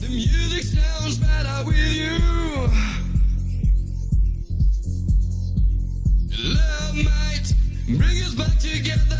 The music sounds better with you. Love might bring us back together.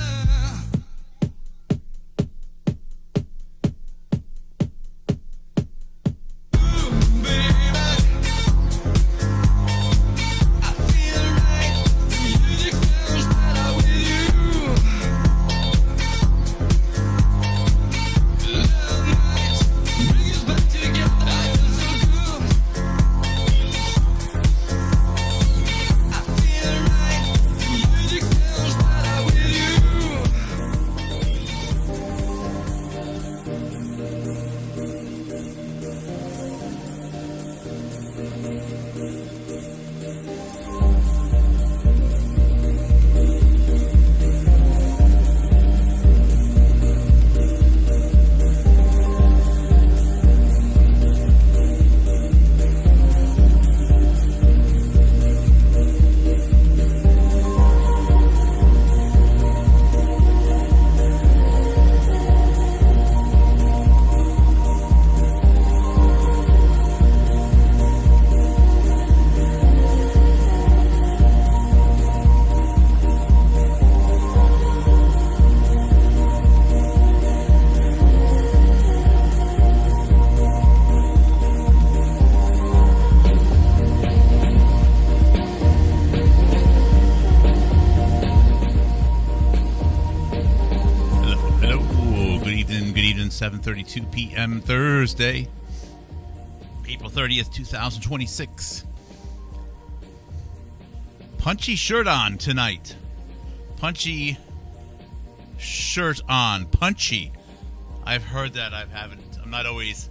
Good evening, 7:32 p.m. Thursday, April 30th, 2026. Punchy shirt on tonight. Punchy shirt on. Punchy. I've heard that. I'm not always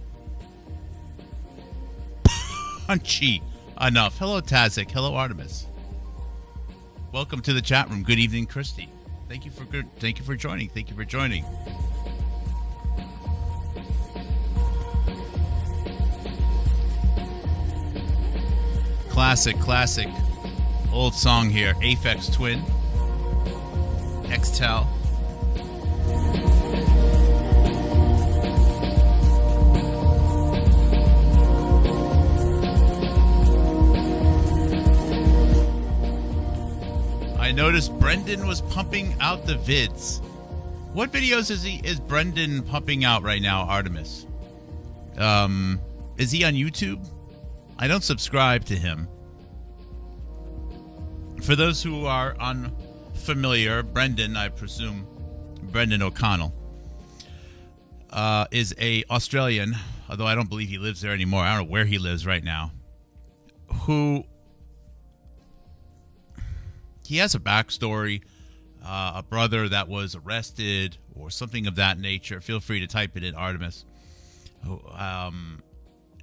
punchy enough. Hello, Tazik. Hello, Artemis. Welcome to the chat room. Good evening, Christy. Thank you for joining. Thank you for joining. Classic old song here. Aphex Twin, Xtel. I noticed Brendan was pumping out the vids. What videos is Brendan pumping out right now, Artemis? Is he on YouTube? I don't subscribe to him. For those who are unfamiliar, Brendan, I presume Brendan O'Connell, is a Australian, although I don't believe he lives there anymore. I don't know where he lives right now. He has a backstory, a brother that was arrested or something of that nature. Feel free to type it in, Artemis.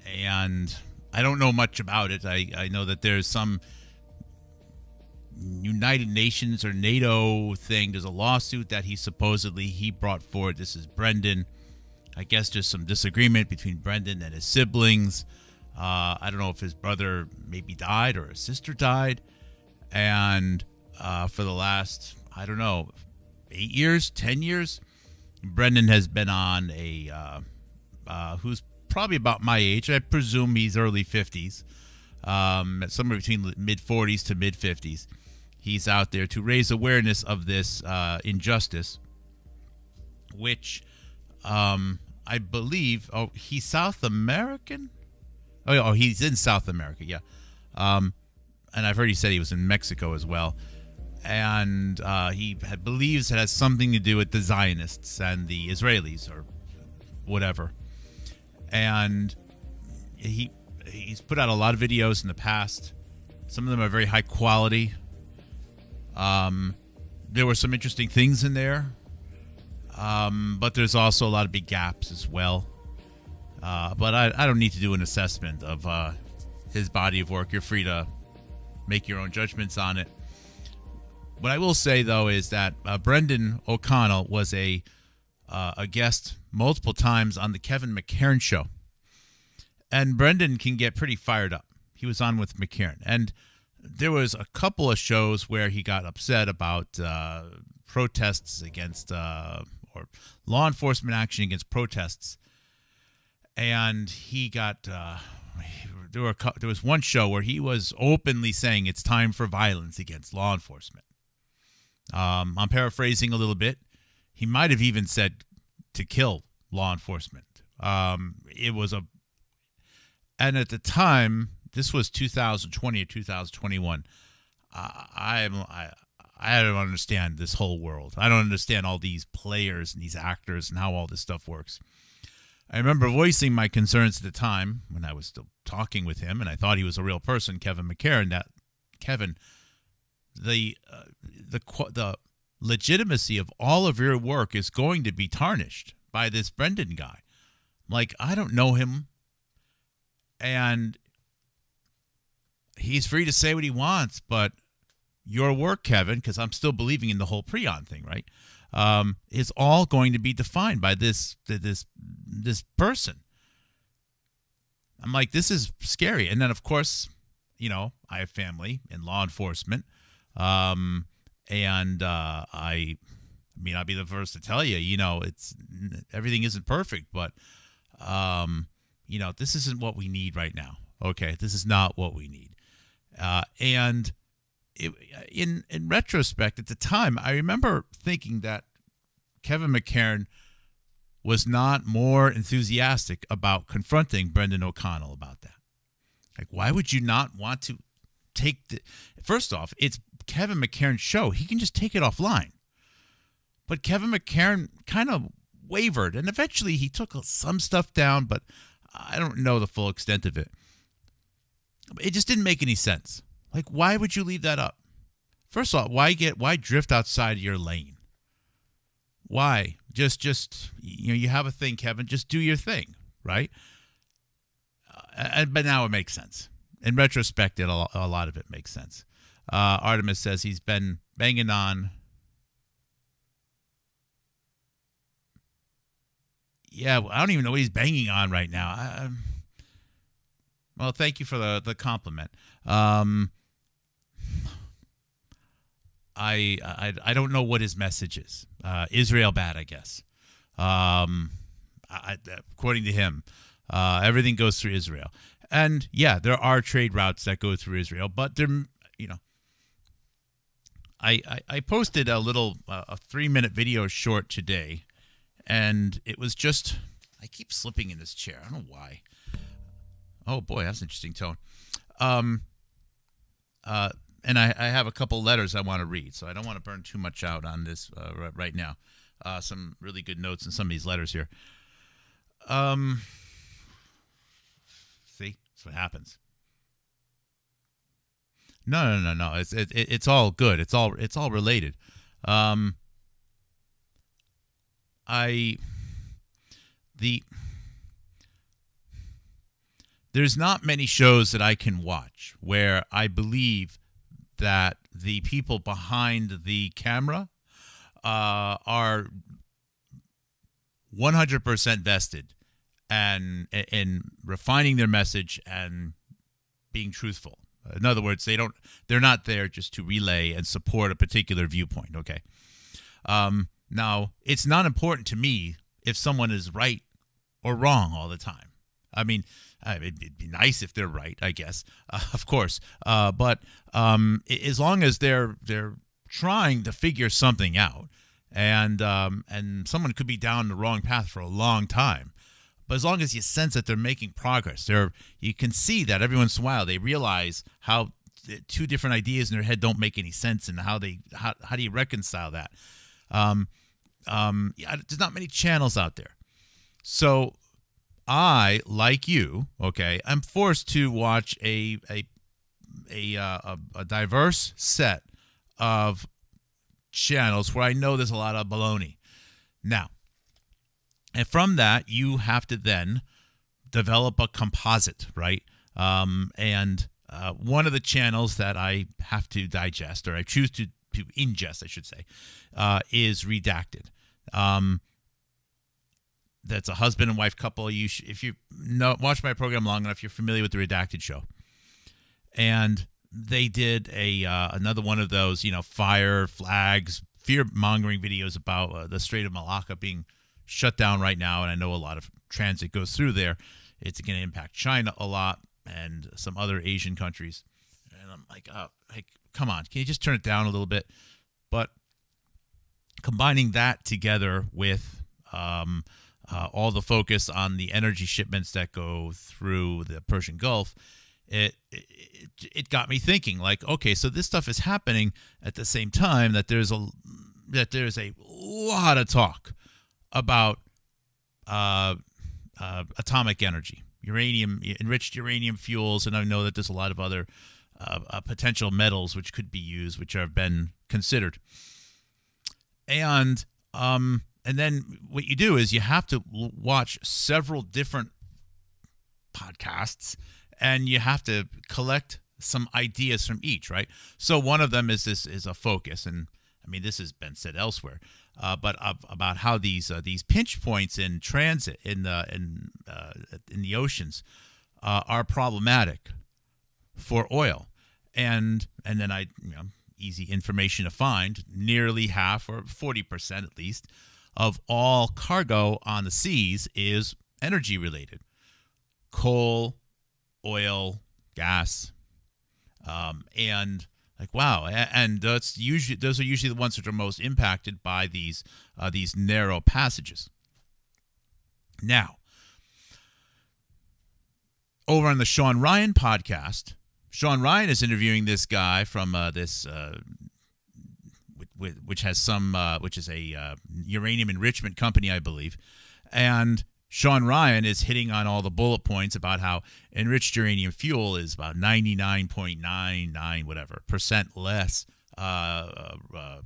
And I don't know much about it. I know that there's some United Nations or NATO thing. There's a lawsuit that he brought forward. This is Brendan. I guess there's some disagreement between Brendan and his siblings. I don't know if his brother maybe died or his sister died. And for the last, 8 years, 10 years, Brendan has been on who's probably about my age. I presume he's early 50s, somewhere between mid 40s to mid 50s. He's out there to raise awareness of this injustice, which I believe. Oh, he's South American. Oh, he's in South America. Yeah, and I've heard he said he was in Mexico as well. And he believes it has something to do with the Zionists and the Israelis or whatever. And he's put out a lot of videos in the past. Some of them are very high quality. There were some interesting things in there. But there's also a lot of big gaps as well. But I don't need to do an assessment of his body of work. You're free to make your own judgments on it. What I will say, though, is that Brendan O'Connell was a guest multiple times on the Kevin McCarran show. And Brendan can get pretty fired up. He was on with McCarran. And there was a couple of shows where he got upset about protests against or law enforcement action against protests. and he got there was one show where he was openly saying it's time for violence against law enforcement. I'm paraphrasing a little bit. He might have even said to kill law enforcement. It was and at the time, this was 2020 or 2021. I don't understand this whole world. I don't understand all these players and these actors and how all this stuff works. I remember voicing my concerns at the time when I was still talking with him, and I thought he was a real person, Kevin McCarran. That Kevin, the legitimacy of all of your work is going to be tarnished by this Brendan guy. Like, I don't know him, and he's free to say what he wants, but your work, Kevin, because I'm still believing in the whole prion thing, right? Is all going to be defined by this person. I'm like, this is scary. And then, of course, I have family in law enforcement, and I mean, I'll be the first to tell you, it's everything isn't perfect, but this isn't what we need right now. Okay, this is not what we need. And in retrospect, at the time, I remember thinking that Kevin McCarran was not more enthusiastic about confronting Brendan O'Connell about that. Like, why would you not want to take first off, it's Kevin McCarran's show. He can just take it offline. But Kevin McCarran kind of wavered, and eventually he took some stuff down, but I don't know the full extent of it. It just didn't make any sense. Like, why would you leave that up? First of all, why drift outside of your lane? Why? Just you have a thing, Kevin. Just do your thing, right? But now it makes sense. In retrospect, a lot of it makes sense. Artemis says he's been banging on. Yeah, I don't even know what he's banging on right now. Well, thank you for the compliment. I don't know what his message is. Israel bad, I guess. According to him, everything goes through Israel. And yeah, there are trade routes that go through Israel, but there, I posted a 3-minute video short today, and it was just, I keep slipping in this chair. I don't know why. Oh boy, that's an interesting tone. And I have a couple letters I want to read, so I don't want to burn too much out on this right now. Some really good notes in some of these letters here. See, that's what happens. No. It's all good. It's all related. There's not many shows that I can watch where I believe that the people behind the camera are 100% vested and in refining their message and being truthful. In other words, they're not there just to relay and support a particular viewpoint. Okay. Now, it's not important to me if someone is right or wrong all the time. I mean, it'd be nice if they're right, I guess, of course. But as long as they're trying to figure something out, and someone could be down the wrong path for a long time, but as long as you sense that they're making progress, you can see that every once in a while they realize how two different ideas in their head don't make any sense, and how do you reconcile that? There's not many channels out there, so I, like you, okay, I'm forced to watch a diverse set of channels where I know there's a lot of baloney. Now, and from that, you have to then develop a composite, right? And one of the channels that I have to digest, or I choose to ingest, I should say, is Redacted. That's a husband and wife couple. If you watch my program long enough, you're familiar with the Redacted show. And they did another one of those, fire flags, fear-mongering videos about the Strait of Malacca being, shut down right now, and I know a lot of transit goes through there. It's going to impact China a lot and some other Asian countries. And I'm like, come on, can you just turn it down a little bit? But combining that together with all the focus on the energy shipments that go through the Persian Gulf, it got me thinking, like, okay, so this stuff is happening at the same time that there's a lot of talk about atomic energy, enriched uranium fuels, and I know that there's a lot of other potential metals which could be used, which have been considered. And then what you do is you have to watch several different podcasts, and you have to collect some ideas from each, right? So one of them is a focus, and I mean this has been said elsewhere, but about how these pinch points in transit in the oceans are problematic for oil, and then easy information to find, nearly half, or 40% at least, of all cargo on the seas is energy related. Coal, oil, gas, and like, wow. And those are usually the ones that are most impacted by these narrow passages. Now, over on the Sean Ryan podcast, Sean Ryan is interviewing this guy from which is a uranium enrichment company, I believe. And Sean Ryan is hitting on all the bullet points about how enriched uranium fuel is about 99.99% less,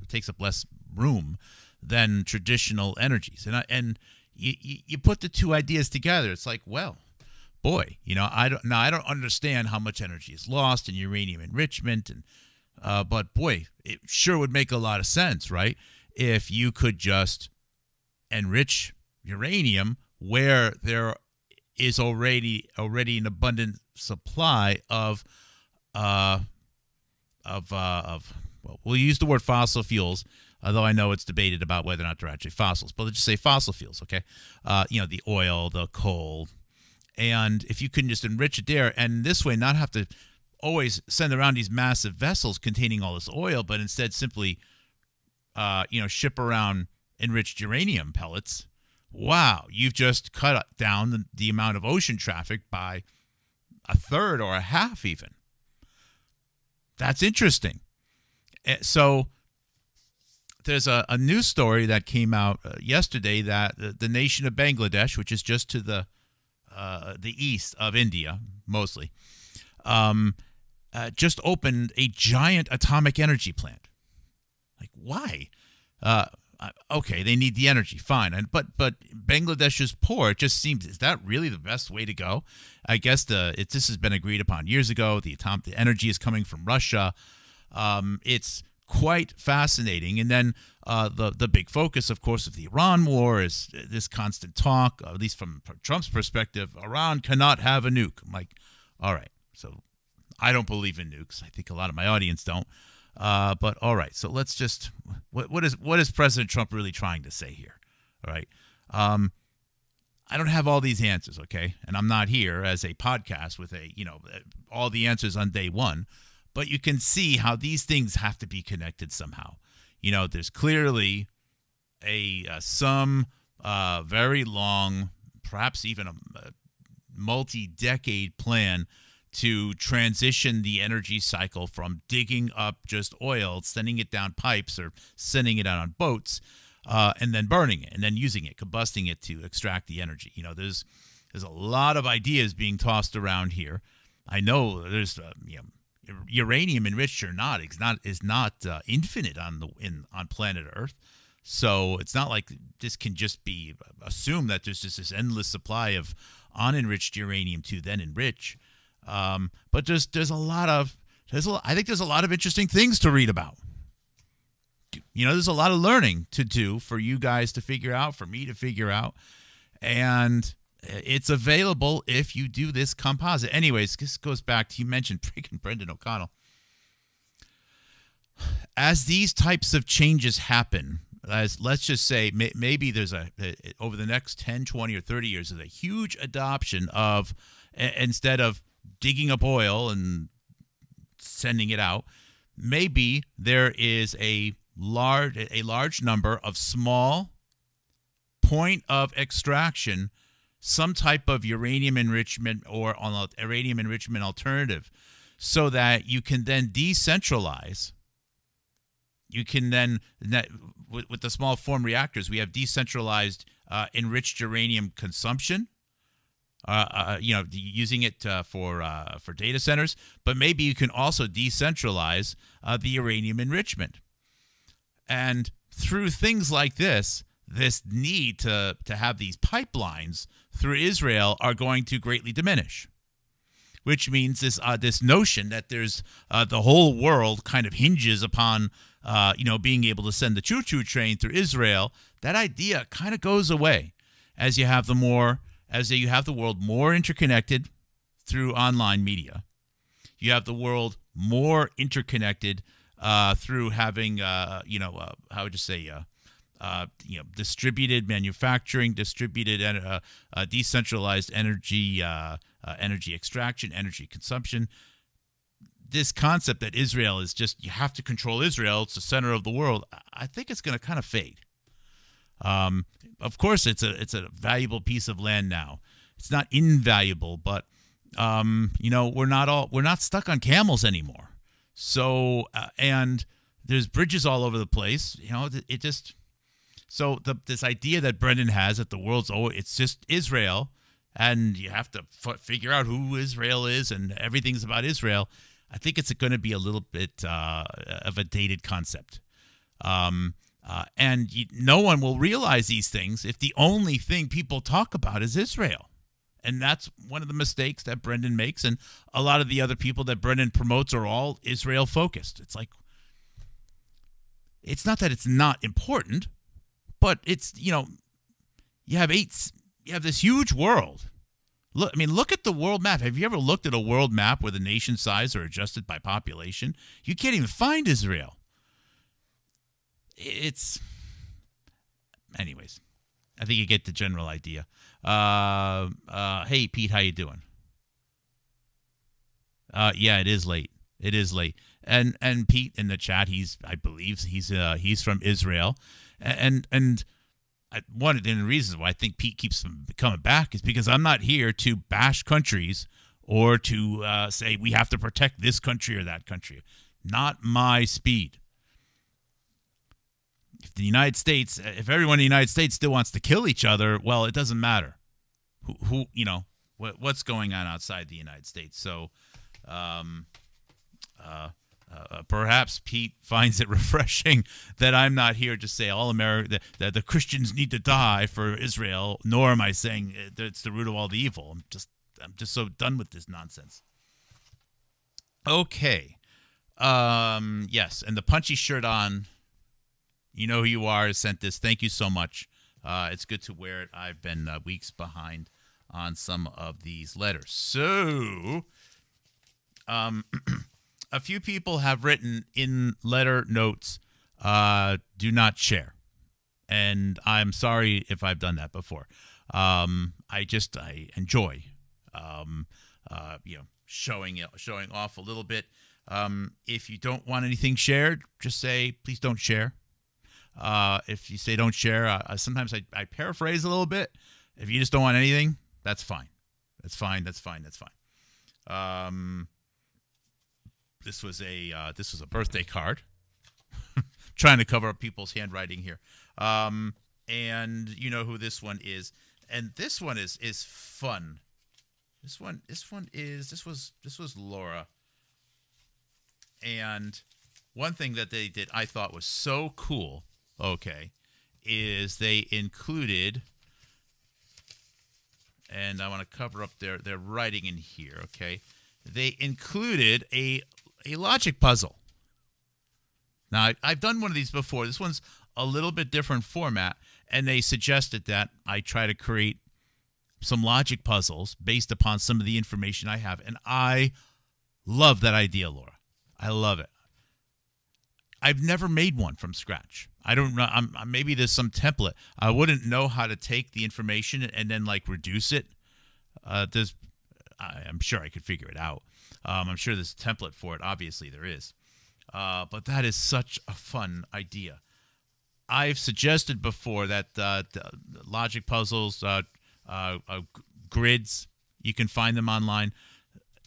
takes up less room than traditional energies. And you put the two ideas together, it's like, well, boy, I don't understand how much energy is lost in uranium enrichment, and but boy, it sure would make a lot of sense, right? If you could just enrich uranium where there is already an abundant supply of well, we'll use the word fossil fuels, although I know it's debated about whether or not they're actually fossils, but let's just say fossil fuels, okay? The oil, the coal. And if you can just enrich it there, and this way not have to always send around these massive vessels containing all this oil, but instead simply, ship around enriched uranium pellets, wow, you've just cut down the amount of ocean traffic by a third or a half even. That's interesting. So there's a news story that came out yesterday that the nation of Bangladesh, which is just to the east of India, mostly, just opened a giant atomic energy plant. Like, why? Okay, they need the energy, fine. But Bangladesh is poor. It just seems, is that really the best way to go? I guess this has been agreed upon years ago. The energy is coming from Russia. It's quite fascinating. And then the big focus, of course, of the Iran war is this constant talk, at least from Trump's perspective, Iran cannot have a nuke. I'm like, all right, so I don't believe in nukes. I think a lot of my audience don't. But all right, so let's just, what is President Trump really trying to say here? All right. I don't have all these answers, okay? And I'm not here as a podcast with all the answers on day one, but you can see how these things have to be connected somehow. There's clearly some very long, perhaps even a multi-decade plan to transition the energy cycle from digging up just oil, sending it down pipes or sending it out on boats, and then burning it and then using it, combusting it to extract the energy. There's a lot of ideas being tossed around here. I know there's uranium enriched or not is not infinite on planet Earth. So it's not like this can just be assumed that there's just this endless supply of unenriched uranium to then enrich. But I think there's a lot of interesting things to read about. There's a lot of learning to do for you guys to figure out, for me to figure out, and it's available if you do this composite. Anyways, this goes back to, you mentioned freaking Brendan O'Connell. As these types of changes happen, as let's just say maybe there's over the next 10, 20, or 30 years, there's a huge adoption of instead of digging up oil and sending it out, maybe there is a large number of small point of extraction, some type of uranium enrichment or uranium enrichment alternative, so that you can then decentralize. You can then, with the small form reactors, we have decentralized enriched uranium consumption. Using it for data centers, but maybe you can also decentralize the uranium enrichment. And through things like this need to have these pipelines through Israel are going to greatly diminish. Which means this notion that there's the whole world kind of hinges upon being able to send the choo-choo train through Israel. That idea kind of goes away as you have the world more interconnected through online media. You have the world more interconnected through having distributed manufacturing, distributed decentralized energy extraction, energy consumption. This concept that Israel is just, you have to control Israel, it's the center of the world, I think it's going to kind of fade. Of course, it's a valuable piece of land now. It's not invaluable, but we're not stuck on camels anymore. So and there's bridges all over the place. This idea that Brendan has that the world's it's just Israel, and you have to figure out who Israel is, and everything's about Israel. I think it's going to be a little bit of a dated concept. No one will realize these things if the only thing people talk about is Israel. And that's one of the mistakes that Brendan makes. And a lot of the other people that Brendan promotes are all Israel focused. It's like, it's not that it's not important, but it's, you have this huge world. Look at the world map. Have you ever looked at a world map where the nation size are adjusted by population? You can't even find Israel. Anyways, I think you get the general idea. Hey, Pete, how you doing? Yeah, it is late. It is late. And Pete in the chat, I believe he's from Israel, and one of the reasons why I think Pete keeps coming back is because I'm not here to bash countries or to say we have to protect this country or that country. Not my speed. If everyone in the United States still wants to kill each other, well, it doesn't matter what's going on outside the United States. So, perhaps Pete finds it refreshing that I'm not here to say all America that the Christians need to die for Israel. Nor am I saying that it's the root of all the evil. I'm just so done with this nonsense. Okay. Yes, and the Punchy shirt on. You know who you are, sent this. Thank you so much. It's good to wear it. I've been weeks behind on some of these letters. So, a few people have written in letter notes, do not share. And I'm sorry if I've done that before. I enjoy, showing off a little bit. If you don't want anything shared, just say, please don't share. If you say don't share, sometimes I paraphrase a little bit. If you just don't want anything, that's fine. That's fine. This was a birthday card. Trying to cover up people's handwriting here. And you know who this one is. And this one is fun. This was Laura. And one thing that they did I thought was so cool, is they included, and I want to cover up their writing in here, they included a logic puzzle. Now, I've done one of these before. This one's a little bit different format, and they suggested that I try to create some logic puzzles based upon some of the information I have, and I love that idea, Laura. I love it. I've never made one from scratch. I don't know. Maybe there's some template. I wouldn't know how to take the information and then like reduce it. I'm sure I could figure it out. I'm sure there's a template for it. Obviously, there is. But that is such a fun idea. I've suggested before that the logic puzzles, grids, you can find them online.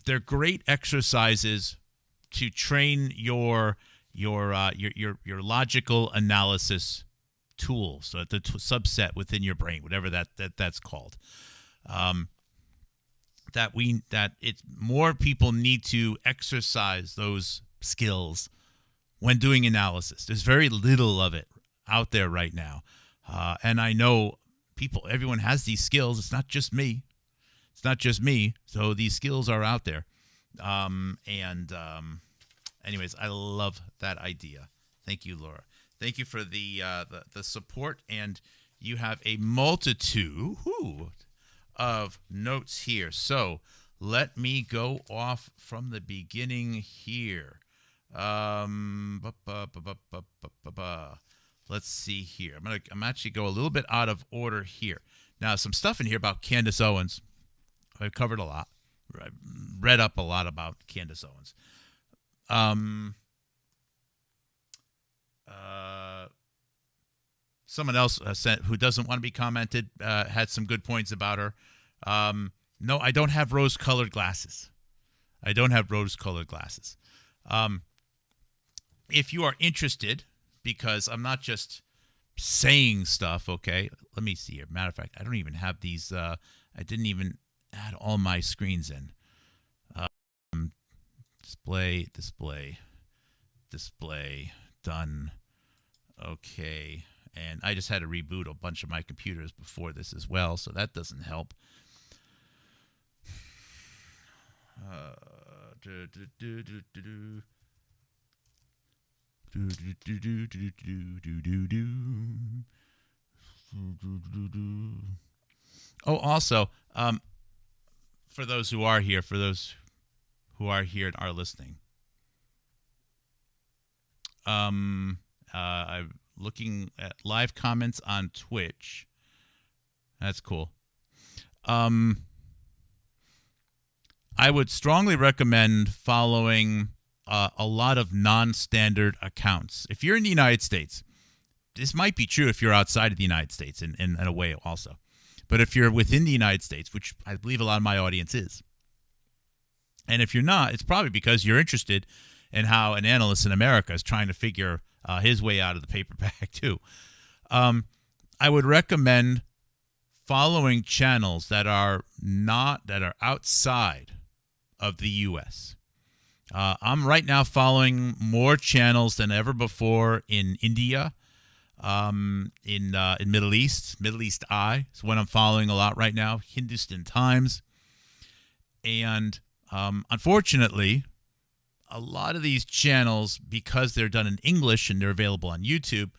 They're great exercises to train your logical analysis tools, so the subset within your brain, whatever that's called. That it's more people need to exercise those skills when doing analysis. There's very little of it out there right now, and I know everyone has these skills. It's not just me. So these skills are out there, anyways, I love that idea. Thank you, Laura. Thank you for the support, and you have a multitude of notes here. So let me go off from the beginning here. Let's see here. I'm actually go a little bit out of order here. Now, some stuff in here about Candace Owens. I've covered a lot. I've read up a lot about Candace Owens. Someone else sent, who doesn't want to be commented, had some good points about her. No, I don't have rose-colored glasses. If you are interested, because I'm not just saying stuff, okay? Let me see here. Matter of fact, I don't even have these. I didn't even add all my screens in. Display, done. Okay. And I just had to reboot a bunch of my computers before this as well, so that doesn't help. Oh, also, for those who are here, and are listening, I'm looking at live comments on Twitch. That's cool. I would strongly recommend following a lot of non-standard accounts. If you're in the United States, this might be true if you're outside of the United States in a way also. But if you're within the United States, which I believe a lot of my audience is, and if you're not, it's probably because you're interested in how an analyst in America is trying to figure his way out of the paper bag too. I would recommend following channels that are outside of the U.S. I'm right now following more channels than ever before in India, in Middle East. Middle East Eye is what I'm following a lot right now. Hindustan Times, and unfortunately, a lot of these channels, because they're done in English and they're available on YouTube,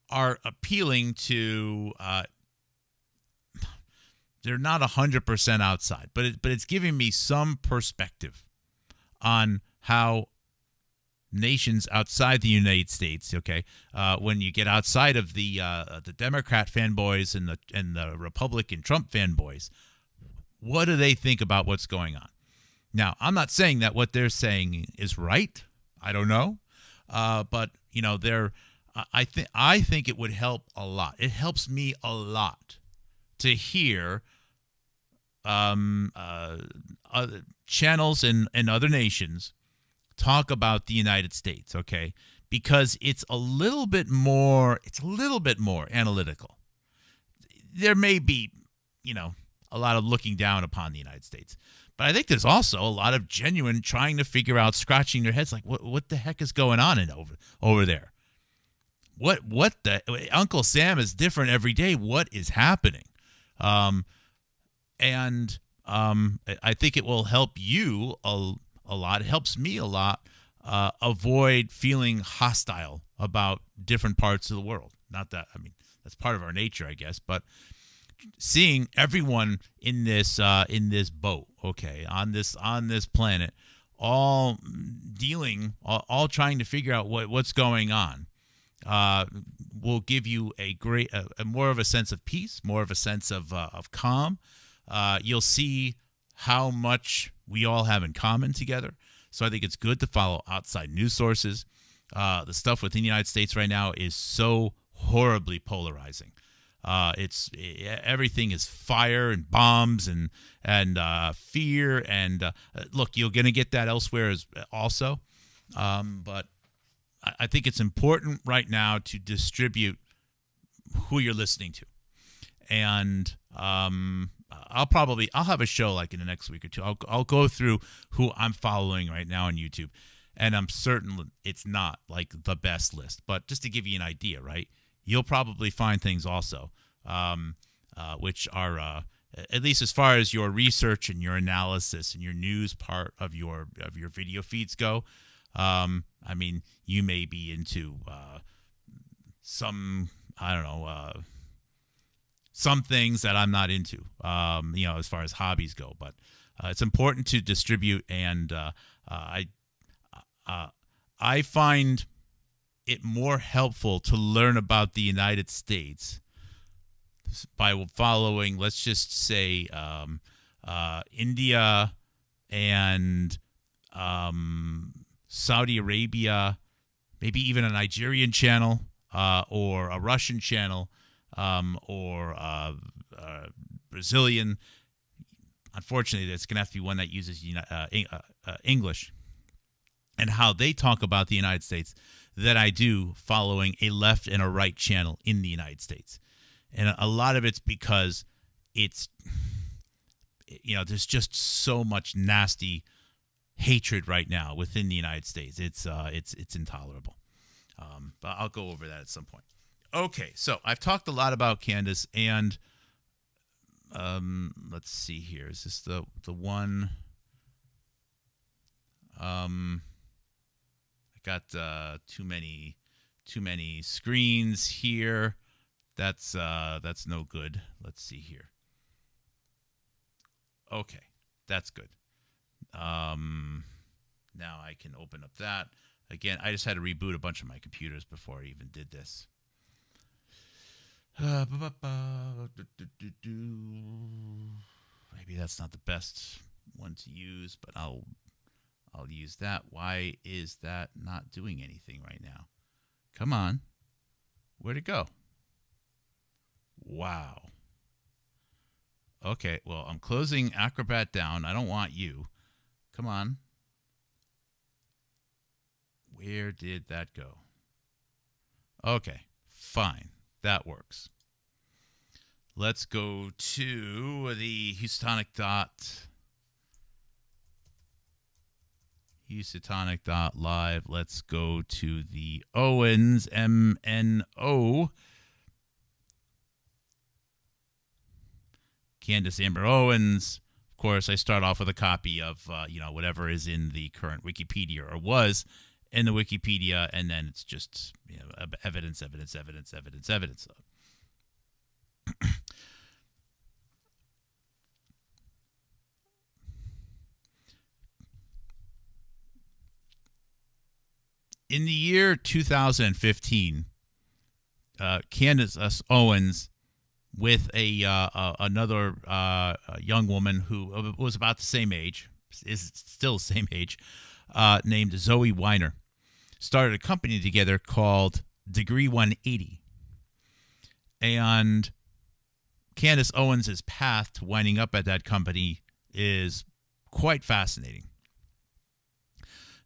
are appealing to. They're not 100% outside, but it's giving me some perspective on how nations outside the United States, okay, when you get outside of the Democrat fanboys and the Republican Trump fanboys, what do they think about what's going on? Now, I'm not saying that what they're saying is right. I don't know, but I think it would help a lot. It helps me a lot to hear other channels in other nations talk about the United States, okay? Because it's a little bit more analytical. There may be, a lot of looking down upon the United States, but I think there's also a lot of genuine trying to figure out, scratching their heads like, what the heck is going on over there? What the Uncle Sam is different every day. What is happening? And I think it will help you a lot. It helps me a lot avoid feeling hostile about different parts of the world. Not that, that's part of our nature, I guess, but seeing everyone in this boat, okay, on this planet, all all trying to figure out what's going on, will give you a more of a sense of peace, more of a sense of calm. You'll see how much we all have in common together. So I think it's good to follow outside news sources. The stuff within the United States right now is so horribly polarizing. Everything is fire and bombs and fear, and look, you're going to get that elsewhere also. But I think it's important right now to distribute who you're listening to, and I'll have a show like in the next week or two. I'll go through who I'm following right now on YouTube, and I'm certain it's not like the best list, but just to give you an idea, right? You'll probably find things also, which are at least as far as your research and your analysis and your news part of your video feeds go. I mean, you may be into some, I don't know, some things that I'm not into, as far as hobbies go. But it's important to distribute, and I find it more helpful to learn about the United States by following, let's just say, India and Saudi Arabia, maybe even a Nigerian channel, or a Russian channel, or Brazilian. Unfortunately, that's going to have to be one that uses English, and how they talk about the United States, that I do following a left and a right channel in the United States. And a lot of it's because there's just so much nasty hatred right now within the United States. It's intolerable. But I'll go over that at some point. Okay, so I've talked a lot about Candace, and let's see here. Is this the one? I got too many screens here. That's no good. Let's see here. Okay, that's good. Now I can open up that. Again, I just had to reboot a bunch of my computers before I even did this. Maybe that's not the best one to use, but I'll use that. Why is that not doing anything right now? Come on. Where'd it go? Wow. Okay, well, I'm closing Acrobat down. I don't want you. Come on. Where did that go? Okay, fine. That works. Let's go to the Houstonic dot. Houstonic.live. Let's go to the Owens, MNO. Candace Amber Owens. Of course, I start off with a copy of, whatever is in the current Wikipedia or was in the Wikipedia, and then it's just evidence. In the year 2015, Candace Owens, with another young woman who was about the same age, is still the same age, named Zoe Weiner, started a company together called Degree 180. And Candace Owens' path to winding up at that company is quite fascinating.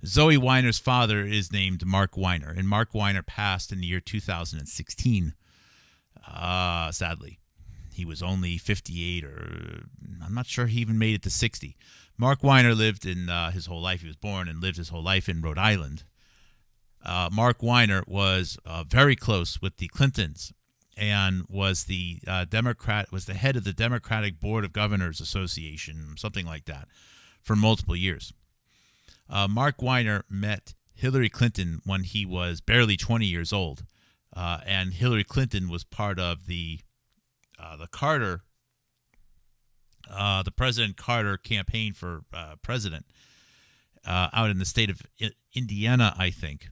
Zoe Weiner's father is named Mark Weiner, and Mark Weiner passed in the year 2016. Sadly, he was only 58, or I'm not sure he even made it to 60. Mark Weiner lived in his whole life. He was born and lived his whole life in Rhode Island. Mark Weiner was very close with the Clintons, and was the head of the Democratic Board of Governors Association, something like that, for multiple years. Mark Weiner met Hillary Clinton when he was barely 20 years old, and Hillary Clinton was part of the President Carter campaign for president. out in the state of Indiana, I think.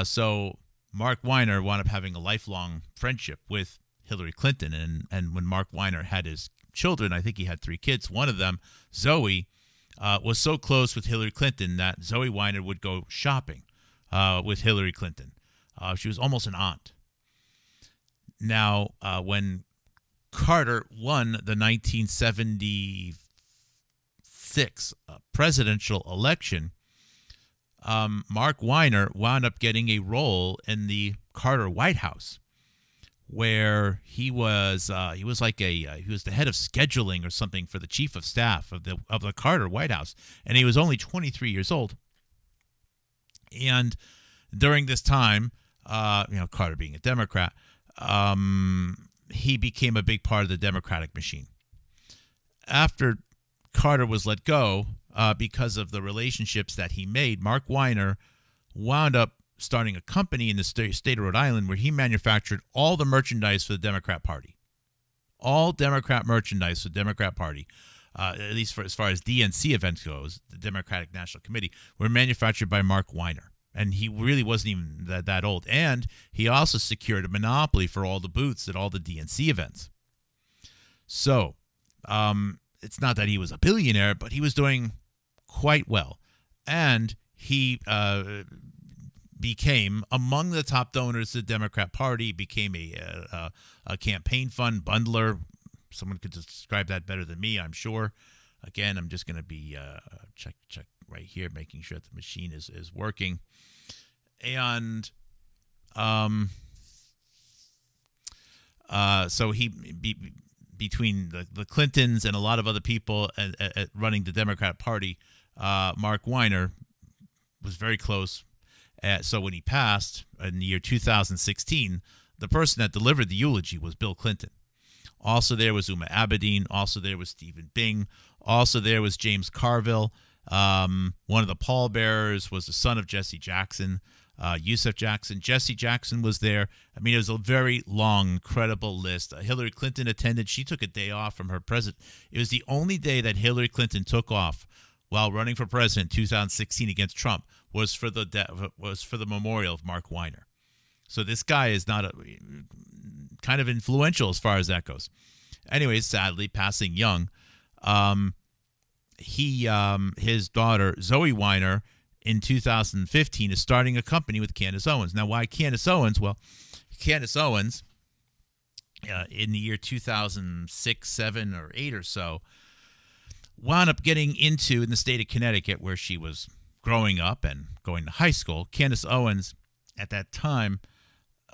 So Mark Weiner wound up having a lifelong friendship with Hillary Clinton. And when Mark Weiner had his children, I think he had 3 kids. One of them, Zoe, was so close with Hillary Clinton that Zoe Weiner would go shopping with Hillary Clinton. She was almost an aunt. Now, when Carter won the 1976 presidential election, Mark Weiner wound up getting a role in the Carter White House, where he was the head of scheduling or something for the chief of staff of the Carter White House, and he was only 23 years old. And during this time, Carter being a Democrat, he became a big part of the Democratic machine. After Carter was let go, because of the relationships that he made, Mark Weiner wound up starting a company in the state of Rhode Island where he manufactured all the merchandise for the Democrat Party. All Democrat merchandise for the Democrat Party, at least as far as DNC events goes, the Democratic National Committee, were manufactured by Mark Weiner. And he really wasn't even that old. And he also secured a monopoly for all the booths at all the DNC events. So, it's not that he was a billionaire, but he was doing quite well. And he became among the top donors to the Democrat Party, became a campaign fund bundler. Someone could describe that better than me, I'm sure. Again, I'm just going to be check right here, making sure that the machine is working. And so he between the Clintons and a lot of other people at running the Democrat Party, Mark Weiner was very close. So when he passed in the year 2016, the person that delivered the eulogy was Bill Clinton. Also there was Uma Abedin. Also there was Stephen Bing. Also there was James Carville. One of the pallbearers was the son of Jesse Jackson, Yusef Jackson. Jesse Jackson was there. I mean, it was a very long, credible list. Hillary Clinton attended. She took a day off from her president. It was the only day that Hillary Clinton took off while running for president in 2016 against Trump was for the memorial of Mark Weiner. So this guy is not kind of influential as far as that goes. Anyways, sadly, passing young. His daughter, Zoe Weiner, in 2015 is starting a company with Candace Owens. Now, why Candace Owens? Well, Candace Owens, in the year 2006, 7, or 8 or so, wound up getting into, in the state of Connecticut, where she was growing up and going to high school. Candace Owens, at that time,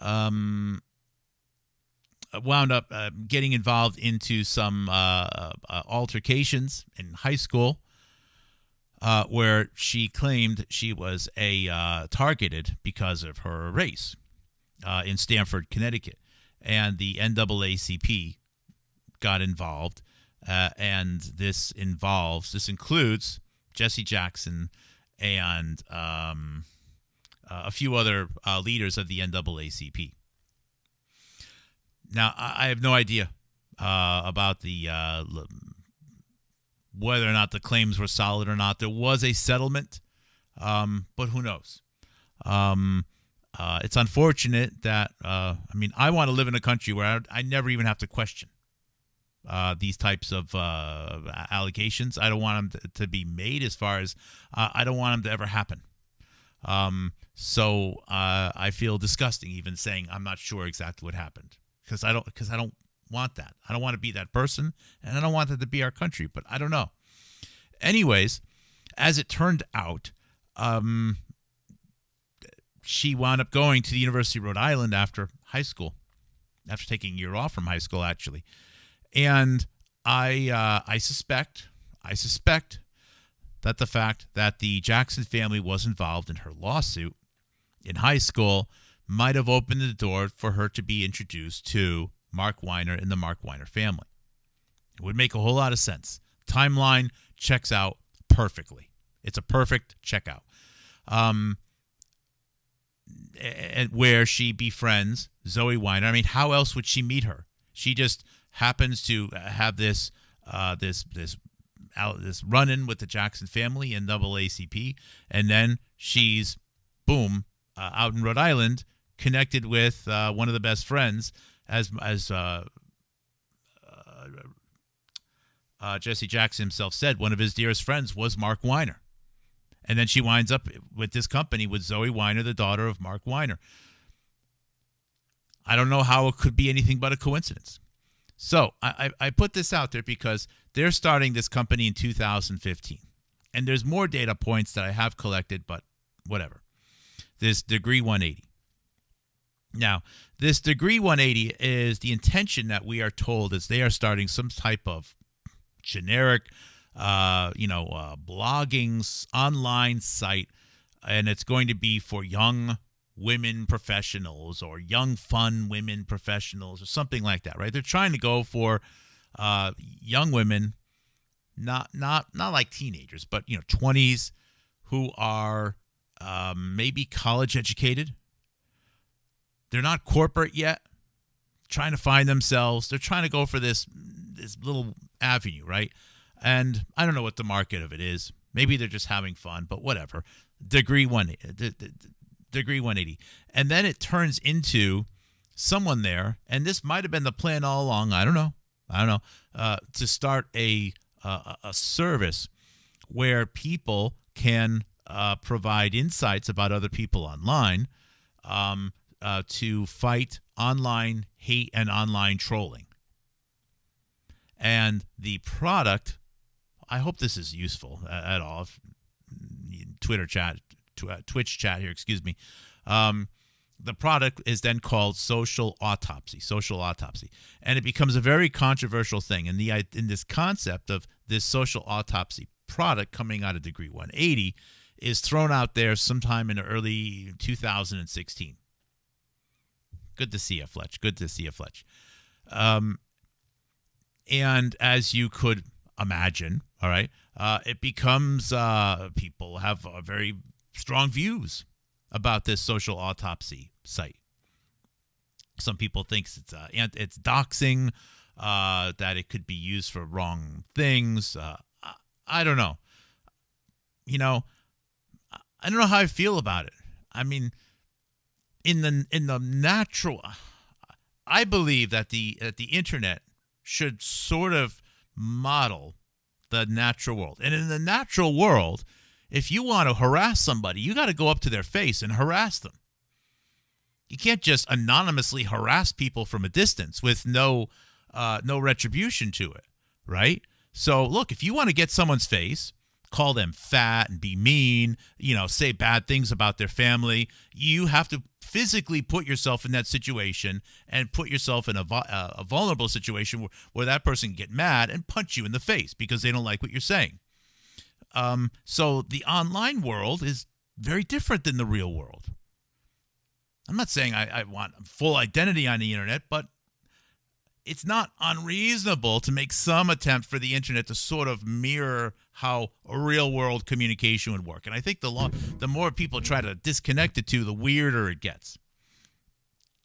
wound up getting involved into some altercations in high school, where she claimed she was targeted because of her race in Stamford, Connecticut. And the NAACP got involved, and this includes Jesse Jackson and a few other leaders of the NAACP. Now, I have no idea about the whether or not the claims were solid or not. There was a settlement, but who knows? It's unfortunate that, I want to live in a country where I never even have to question these types of allegations. I don't want them to be made, as far as I don't want them to ever happen. So I feel disgusting even saying I'm not sure exactly what happened. Because I don't want that. I don't want to be that person, and I don't want that to be our country, but I don't know. Anyways, as it turned out, she wound up going to the University of Rhode Island after high school, after taking a year off from high school, actually. And I suspect that the fact that the Jackson family was involved in her lawsuit in high school might have opened the door for her to be introduced to Mark Weiner and the Mark Weiner family. It would make a whole lot of sense. Timeline checks out perfectly. It's a perfect checkout. And where she befriends Zoe Weiner. I mean, how else would she meet her? She just happens to have this this run-in with the Jackson family in NAACP, and then she's boom out in Rhode Island, connected with one of the best friends, as Jesse Jackson himself said. One of his dearest friends was Mark Weiner, and then she winds up with this company with Zoe Weiner, the daughter of Mark Weiner. I don't know how it could be anything but a coincidence. So I put this out there because they're starting this company in 2015. And there's more data points that I have collected, but whatever. This Degree 180. Now, this Degree 180 is the intention that we are told is they are starting some type of generic, blogging online site, and it's going to be for young women professionals or young fun women professionals or something like that, right? They're trying to go for young women, not like teenagers, but 20s, who are maybe college educated. They're not corporate yet, trying to find themselves. They're trying to go for this little avenue, right? And I don't know what the market of it is. Maybe they're just having fun, but whatever. Degree 180. And then it turns into someone there, and this might have been the plan all along. I don't know, to start a service where people can provide insights about other people online, to fight online hate and online trolling. And the product, I hope this is useful at all. Twitch chat here, excuse me. The product is then called Social Autopsy, and it becomes a very controversial thing. And in this concept of this Social Autopsy product coming out of Degree 180 is thrown out there sometime in early 2016. Good to see you, Fletch. And as you could imagine, all right, it becomes people have very strong views about this Social Autopsy site. Some people think it's doxing, that it could be used for wrong things. I don't know. I don't know how I feel about it. I mean, in the natural, I believe that the internet should sort of model the natural world. And in the natural world, if you want to harass somebody, you got to go up to their face and harass them. You can't just anonymously harass people from a distance with no retribution to it, right? So, look, if you want to get someone's face, call them fat and be mean, say bad things about their family, you have to physically put yourself in that situation and put yourself in a vulnerable situation where that person can get mad and punch you in the face because they don't like what you're saying. So the online world is very different than the real world. I'm not saying I want full identity on the internet, but it's not unreasonable to make some attempt for the internet to sort of mirror how a real world communication would work. And I think the more people try to disconnect the two, the weirder it gets.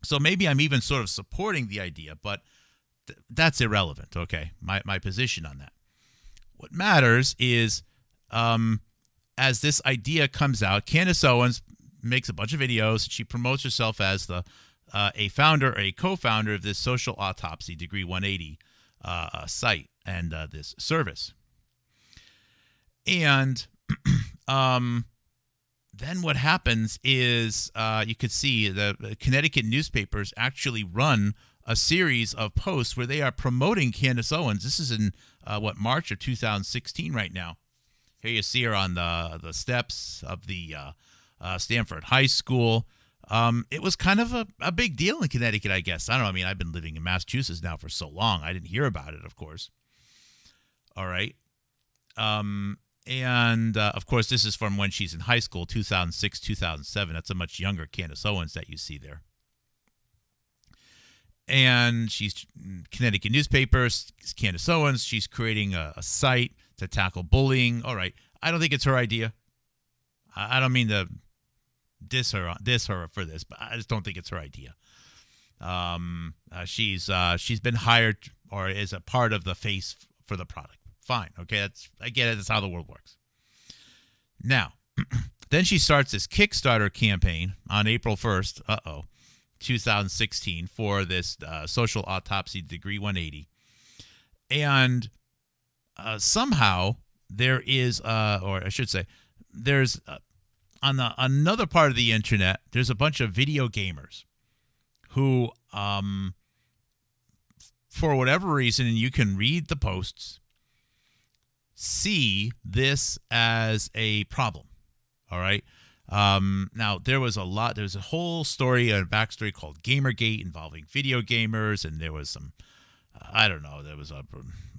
So maybe I'm even sort of supporting the idea, but that's irrelevant, okay, my position on that. What matters is, as this idea comes out, Candace Owens makes a bunch of videos. She promotes herself as a co-founder of this Social Autopsy Degree 180 site and this service. And then what happens is you could see the Connecticut newspapers actually run a series of posts where they are promoting Candace Owens. This is in March of 2016 right now. Here you see her on the steps of the Stanford High School. It was kind of a big deal in Connecticut, I guess. I don't know. I mean, I've been living in Massachusetts now for so long. I didn't hear about it, of course. All right. And, of course, this is from when she's in high school, 2006, 2007. That's a much younger Candace Owens that you see there. And she's Connecticut newspapers, Candace Owens. She's creating a site to tackle bullying. All right. I don't think it's her idea. I don't mean to diss her for this, but I just don't think it's her idea. She's been hired or is a part of the face for the product. fine. Okay, I get it. That's how the world works. Now, then she starts this Kickstarter campaign on April 1st, 2016, for this social autopsy degree 180. And somehow there is, or I should say, there's on another part of the internet, there's a bunch of video gamers who, for whatever reason, and you can read the posts, see this as a problem. All right. Now, there's a whole story, a backstory called Gamergate involving video gamers, and there was some, there was a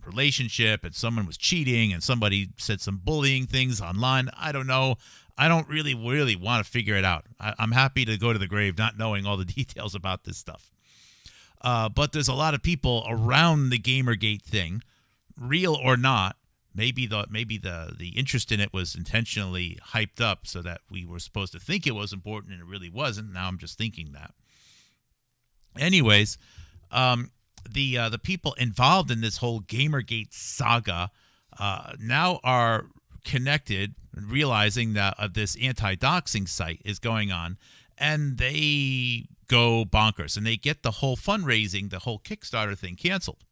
relationship, and someone was cheating, and somebody said some bullying things online. I don't know. I don't really want to figure it out. I'm happy to go to the grave not knowing all the details about this stuff. But there's a lot of people around the Gamergate thing, real or not. Maybe the interest in it was intentionally hyped up so that we were supposed to think it was important and it really wasn't. Now I'm just thinking that. Anyways, the people involved in this whole Gamergate saga now are connected, realizing that this anti-doxing site is going on, and they go bonkers and they get the whole fundraising, the whole Kickstarter thing canceled.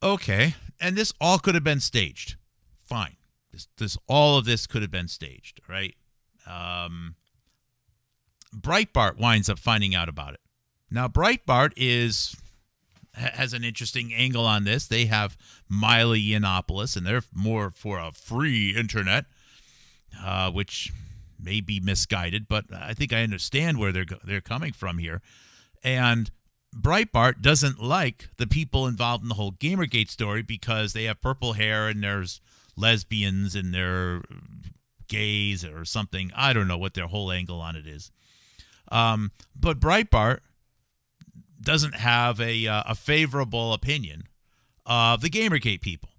Okay, and this all could have been staged. Fine. All of this could have been staged, right? Breitbart winds up finding out about it. Now, Breitbart has an interesting angle on this. They have Milo Yiannopoulos, and they're more for a free internet, which may be misguided, but I think I understand where they're coming from here. And Breitbart doesn't like the people involved in the whole Gamergate story because they have purple hair and there's lesbians and they're gays or something. I don't know what their whole angle on it is. But Breitbart doesn't have a favorable opinion of the Gamergate people.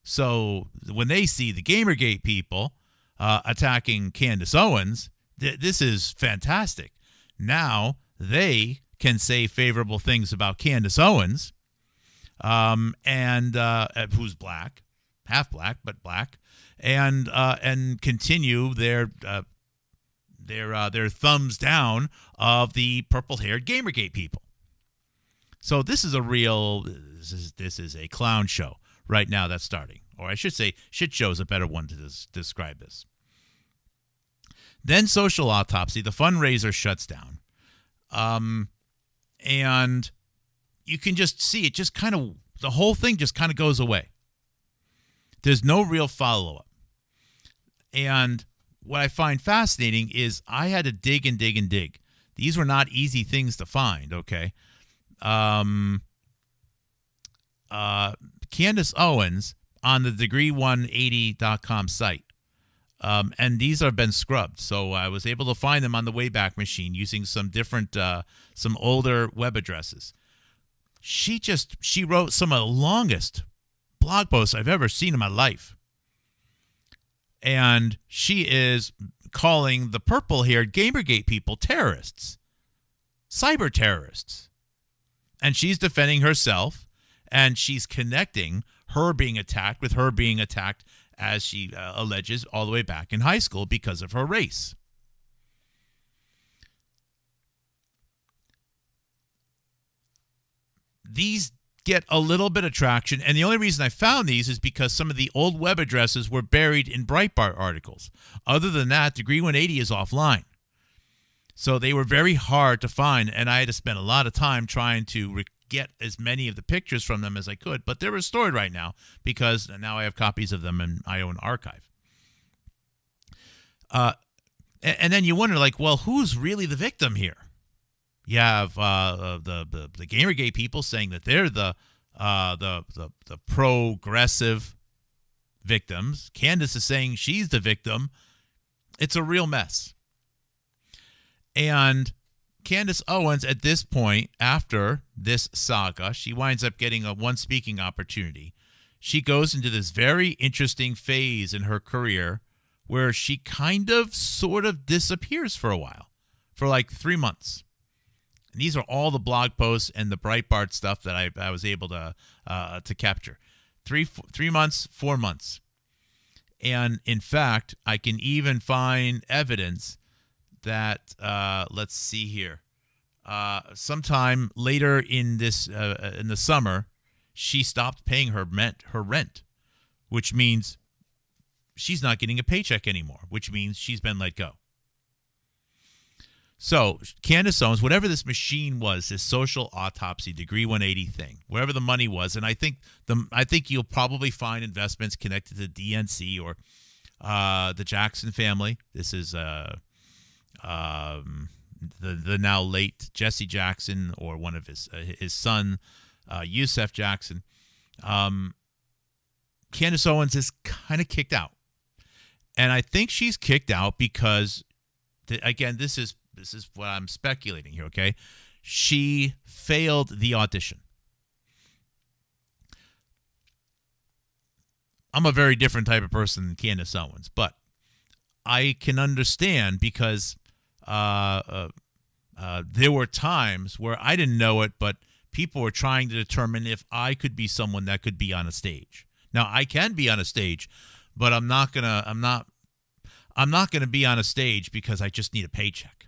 So when they see the Gamergate people attacking Candace Owens, this is fantastic. Now they can say favorable things about Candace Owens, and who's black, half black but black, and continue their thumbs down of the purple-haired Gamergate people. So this is a clown show right now that's starting, or I should say, shit show is a better one to describe this. Then social autopsy, the fundraiser shuts down. And you can just see it the whole thing just kind of goes away. There's no real follow-up. And what I find fascinating is I had to dig and dig and dig. These were not easy things to find, okay? Candace Owens on the degree180.com site. And these have been scrubbed. So I was able to find them on the Wayback Machine using some different, some older web addresses. She wrote some of the longest blog posts I've ever seen in my life. And she is calling the purple-haired Gamergate people terrorists, cyber terrorists. And she's defending herself, and she's connecting her being attacked with her being attacked, as she alleges, all the way back in high school because of her race. These get a little bit of traction, and the only reason I found these is because some of the old web addresses were buried in Breitbart articles. Other than that, Degree 180 is offline. So they were very hard to find, and I had to spend a lot of time trying to get as many of the pictures from them as I could, but they're restored right now because now I have copies of them in my own archive. And then you wonder, well, who's really the victim here? You have the Gamergate people saying that they're the progressive victims. Candace is saying she's the victim. It's a real mess. And Candace Owens, at this point, after this saga, she winds up getting one speaking opportunity. She goes into this very interesting phase in her career where she sort of disappears for a while, for 3 months. And these are all the blog posts and the Breitbart stuff that I was able to capture. 3 months, 4 months. And in fact, I can even find evidence that let's see here. Sometime later in the summer, she stopped paying her rent, which means she's not getting a paycheck anymore, which means she's been let go. So Candace Owens, whatever this machine was, this social autopsy, Degree 180 thing, wherever the money was, and I think you'll probably find investments connected to DNC or the Jackson family. This is the now late Jesse Jackson, or one of his son, Yusef Jackson. Candace Owens is kind of kicked out, and I think she's kicked out because, again, this is what I'm speculating here. Okay, she failed the audition. I'm a very different type of person than Candace Owens, but I can understand because there were times where I didn't know it, but people were trying to determine if I could be someone that could be on a stage. Now, I can be on a stage, but I'm not gonna be on a stage because I just need a paycheck.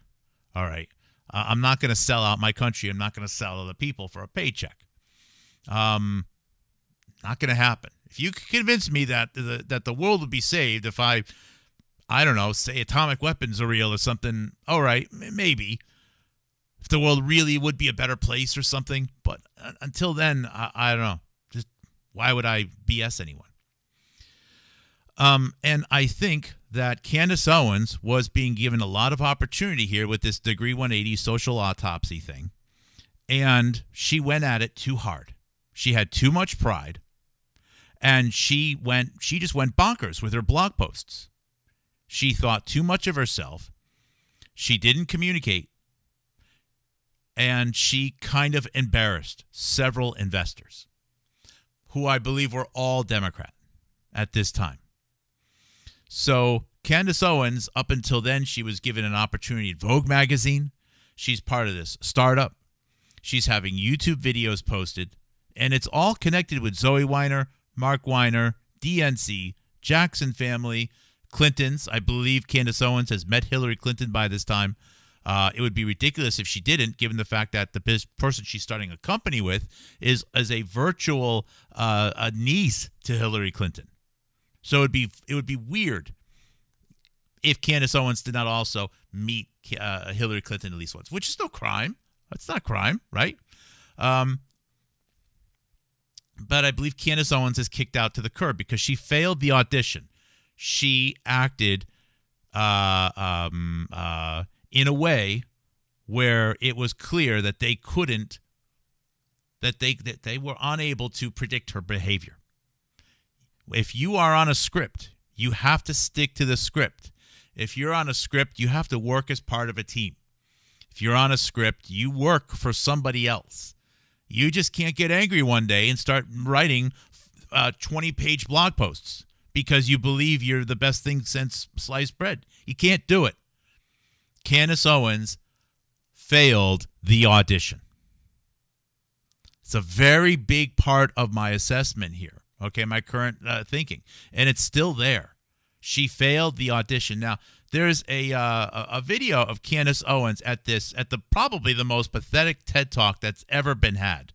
All right, I'm not gonna sell out my country. I'm not gonna sell other people for a paycheck. Not gonna happen. If you could convince me that the world would be saved if I don't know, say atomic weapons are real or something, all right, maybe. If the world really would be a better place or something. But until then, I don't know. Just why would I BS anyone? And I think that Candace Owens was being given a lot of opportunity here with this Degree 180 social autopsy thing. And she went at it too hard. She had too much pride. And she just went bonkers with her blog posts. She thought too much of herself. She didn't communicate. And she kind of embarrassed several investors who I believe were all Democrat at this time. So Candace Owens, up until then, she was given an opportunity at Vogue magazine. She's part of this startup. She's having YouTube videos posted. And it's all connected with Zoe Weiner, Mark Weiner, DNC, Jackson family, Clintons. I believe Candace Owens has met Hillary Clinton by this time. It would be ridiculous if she didn't, given the fact that the person she's starting a company with is a virtual a niece to Hillary Clinton. So it would be weird if Candace Owens did not also meet Hillary Clinton at least once, which is no crime. It's not crime, right? But I believe Candace Owens is kicked out to the curb because she failed the audition. She acted in a way where it was clear that they couldn't, that they were unable to predict her behavior. If you are on a script, you have to stick to the script. If you're on a script, you have to work as part of a team. If you're on a script, you work for somebody else. You just can't get angry one day and start writing 20-page blog posts because you believe you're the best thing since sliced bread. You can't do it. Candace Owens failed the audition. It's a very big part of my assessment here, okay, my current thinking, and it's still there. She failed the audition. Now, there's a video of Candace Owens at the probably the most pathetic TED Talk that's ever been had,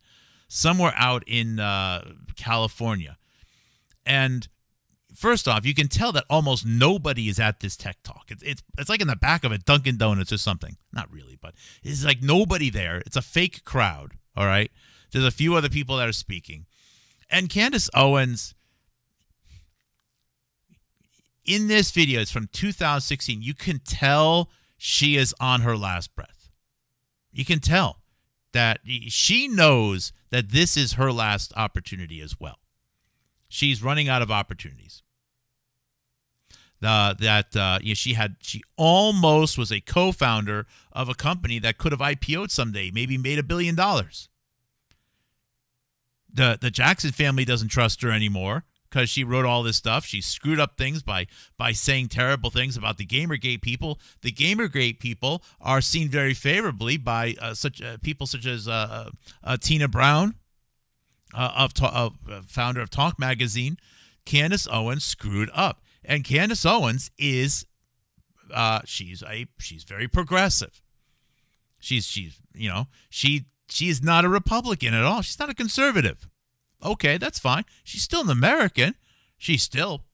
somewhere out in California. And first off, you can tell that almost nobody is at this tech talk. It's like in the back of a Dunkin' Donuts or something. Not really, but it's like nobody there. It's a fake crowd, all right? There's a few other people that are speaking. And Candace Owens, in this video, it's from 2016, you can tell she is on her last breath. You can tell that she knows that this is her last opportunity as well. She's running out of opportunities. She almost was a co-founder of a company that could have IPO'd someday, maybe made $1 billion. The Jackson family doesn't trust her anymore because she wrote all this stuff. She screwed up things by saying terrible things about the Gamergate people. The Gamergate people are seen very favorably by people such as Tina Brown founder of Talk Magazine, Candace Owens screwed up. And Candace Owens is she's very progressive. She is not a Republican at all. She's not a conservative. Okay, that's fine. She's still an American. She's still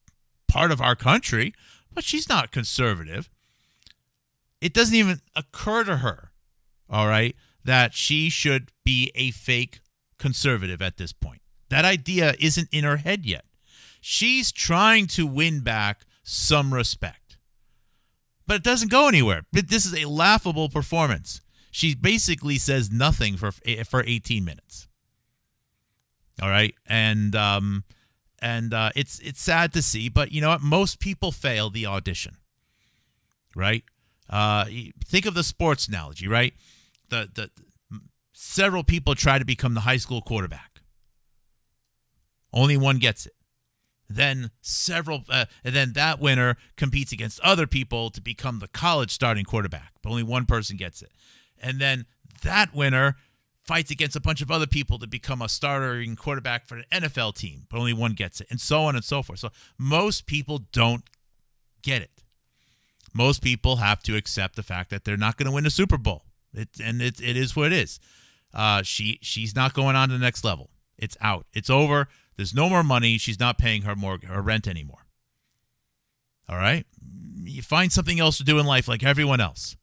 part of our country, but she's not conservative. It doesn't even occur to her, all right, that she should be a fake conservative at this point. That idea isn't in her head yet. She's trying to win back some respect, but it doesn't go anywhere. This is a laughable performance. She basically says nothing for 18 minutes. All right, and it's sad to see, but you know what? Most people fail the audition, right? Think of the sports analogy, right? The several people try to become the high school quarterback. Only one gets it. Then and then that winner competes against other people to become the college starting quarterback, but only one person gets it. And then that winner fights against a bunch of other people to become a starting quarterback for an NFL team, but only one gets it, and so on and so forth. So most people don't get it. Most people have to accept the fact that they're not going to win a Super Bowl. It is what it is. She's not going on to the next level. It's out. It's over. There's no more money. She's not paying her rent anymore. All right? You find something else to do in life like everyone else,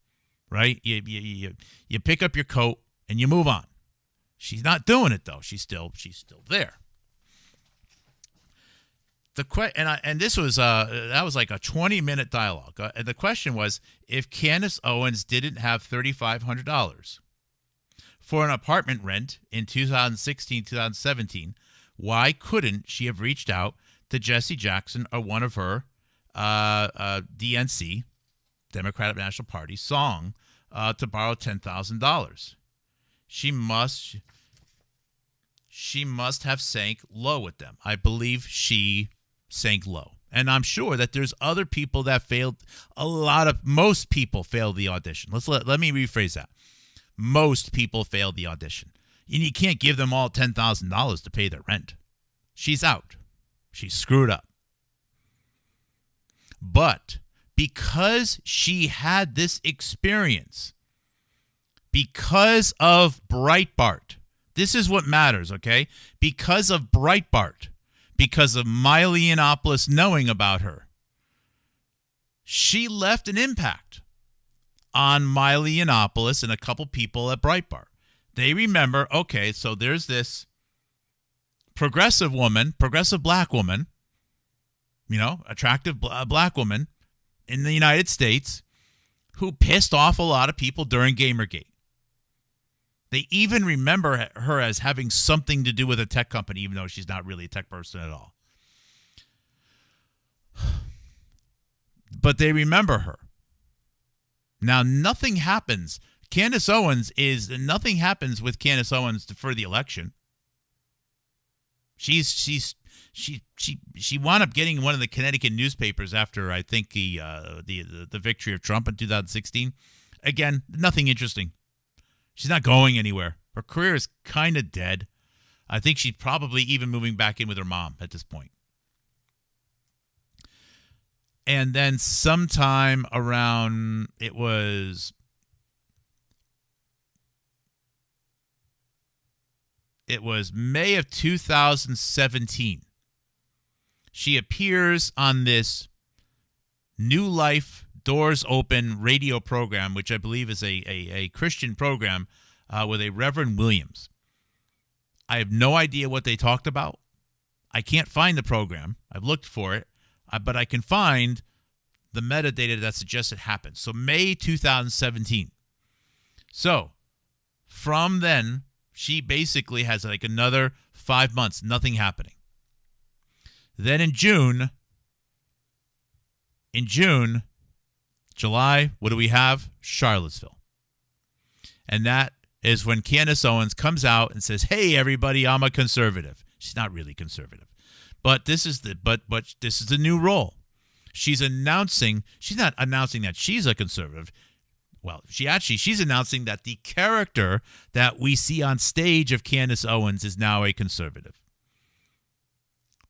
right? You pick up your coat and you move on. She's not doing it though. She's still there. This was that was like a 20-minute dialogue. The question was, if Candace Owens didn't have $3,500 for an apartment rent in 2016, 2017, why couldn't she have reached out to Jesse Jackson or one of her DNC, Democratic National Party, song to borrow $10,000? She must have sank low with them. I believe she sank low. And I'm sure that there's other people that failed. Most people failed the audition. Let me rephrase that. Most people failed the audition. And you can't give them all $10,000 to pay their rent. She's out. She's screwed up. But because she had this experience, because of Breitbart, this is what matters, okay? Because of Breitbart, because of Miley Yiannopoulos knowing about her, she left an impact on Miley Yiannopoulos and a couple people at Breitbart. They remember, okay, so there's this progressive black woman, attractive black woman in the United States who pissed off a lot of people during Gamergate. They even remember her as having something to do with a tech company, even though she's not really a tech person at all. But they remember her. Now, nothing happens. Nothing happens with Candace Owens for the election. She wound up getting one of the Connecticut newspapers after, I think, the victory of Trump in 2016. Again, nothing interesting. She's not going anywhere. Her career is kind of dead. I think she's probably even moving back in with her mom at this point. And then sometime around, it was May of 2017. She appears on this New Life Doors Open radio program, which I believe is a Christian program with a Reverend Williams. I have no idea what they talked about. I can't find the program. I've looked for it, but I can find the metadata that suggests it happened. So May 2017. So from then, she basically has like another 5 months, nothing happening. Then in June, July, what do we have? Charlottesville. And that is when Candace Owens comes out and says, "Hey, everybody, I'm a conservative." She's not really conservative. But this is the new role. She's not announcing that she's a conservative. she's announcing that the character that we see on stage of Candace Owens is now a conservative.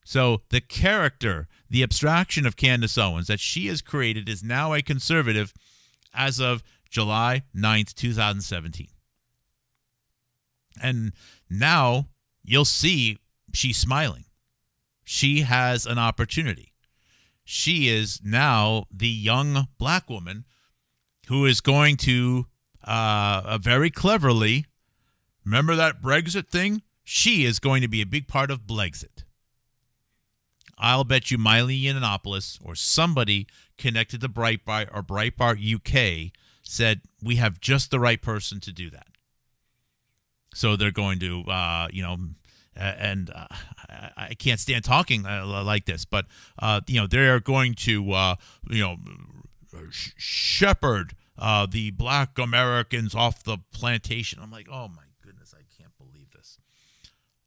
So the character, the abstraction of Candace Owens that she has created is now a conservative as of July 9th, 2017. And now you'll see she's smiling. She has an opportunity. She is now the young black woman who is going to very cleverly, remember that Brexit thing? She is going to be a big part of Blexit. I'll bet you Miley Yiannopoulos or somebody connected to Breitbart or Breitbart UK said, we have just the right person to do that. So they're going to, I can't stand talking like this, but, they're going to, shepherd the black Americans off the plantation. I'm like, oh, my goodness, I can't believe this.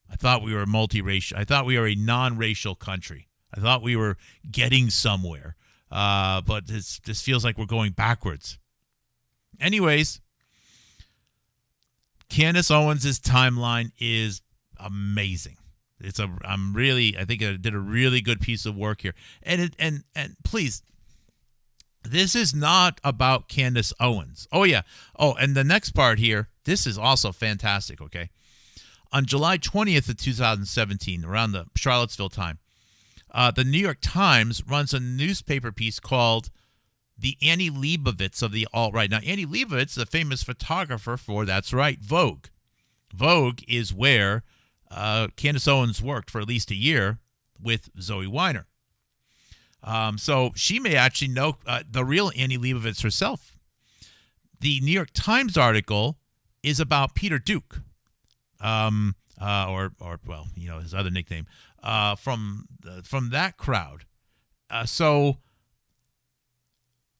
I thought we were multiracial. I thought we were a non-racial country. I thought we were getting somewhere, but this feels like we're going backwards. Anyways, Candace Owens' timeline is amazing. I think I did a really good piece of work here. And please, this is not about Candace Owens. Oh, yeah. Oh, and the next part here, this is also fantastic, okay? On July 20th of 2017, around the Charlottesville time, the New York Times runs a newspaper piece called The Annie Leibovitz of the Alt-Right. Now, Annie Leibovitz is a famous photographer for, that's right, Vogue. Vogue is where Candace Owens worked for at least a year with Zoe Weiner. So she may actually know the real Annie Leibovitz herself. The New York Times article is about Peter Duke, his other nickname, from that crowd. So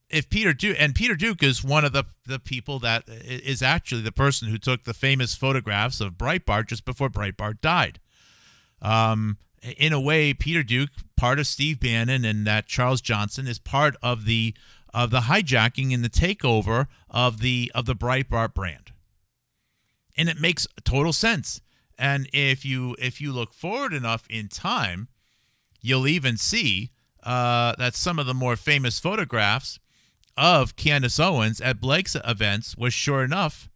if Peter Duke is one of the people that is actually the person who took the famous photographs of Breitbart just before Breitbart died. In a way, Peter Duke, part of Steve Bannon and that Charles Johnson, is part of the hijacking and the takeover of the Breitbart brand. And it makes total sense. And if you look forward enough in time, you'll even see that some of the more famous photographs of Candace Owens at Blake's events was sure enough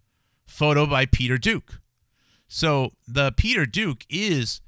photo by Peter Duke. So the Peter Duke is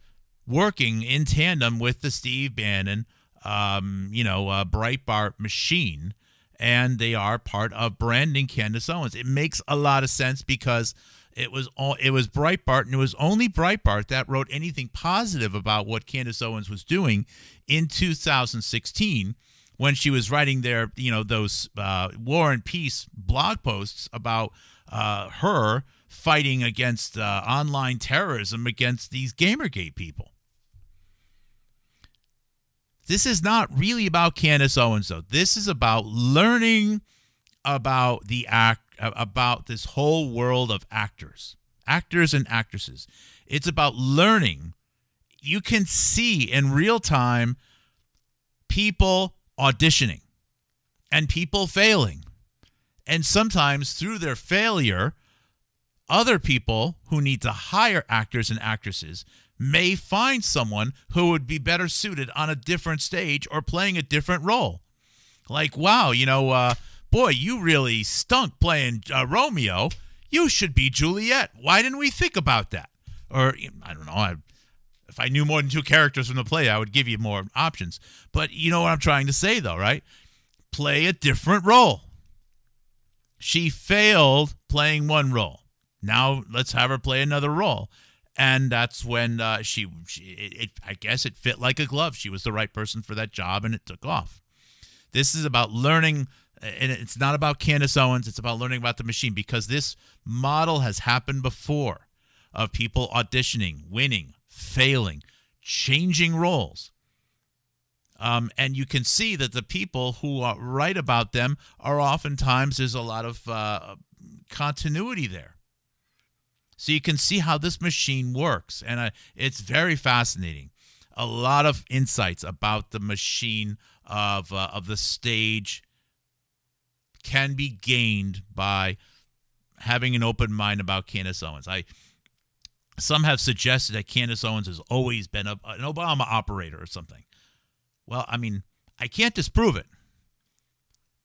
working in tandem with the Steve Bannon, Breitbart machine, and they are part of branding Candace Owens. It makes a lot of sense because it was Breitbart, and it was only Breitbart that wrote anything positive about what Candace Owens was doing in 2016 when she was writing those War and Peace blog posts about her fighting against online terrorism against these Gamergate people. This is not really about Candace Owens, though. This is about learning about about this whole world of actors and actresses. It's about learning. You can see in real time people auditioning and people failing. And sometimes through their failure, other people who need to hire actors and actresses may find someone who would be better suited on a different stage or playing a different role. Like, wow, boy, you really stunk playing Romeo. You should be Juliet. Why didn't we think about that? Or, I don't know, if I knew more than two characters from the play, I would give you more options. But you know what I'm trying to say, though, right? Play a different role. She failed playing one role. Now let's have her play another role. And that's when I guess it fit like a glove. She was the right person for that job, and it took off. This is about learning, and it's not about Candace Owens. It's about learning about the machine, because this model has happened before of people auditioning, winning, failing, changing roles. And you can see that the people who write about them are oftentimes, there's a lot of continuity there. So you can see how this machine works, and it's very fascinating. A lot of insights about the machine of the stage can be gained by having an open mind about Candace Owens. Some have suggested that Candace Owens has always been an Obama operator or something. Well, I mean, I can't disprove it,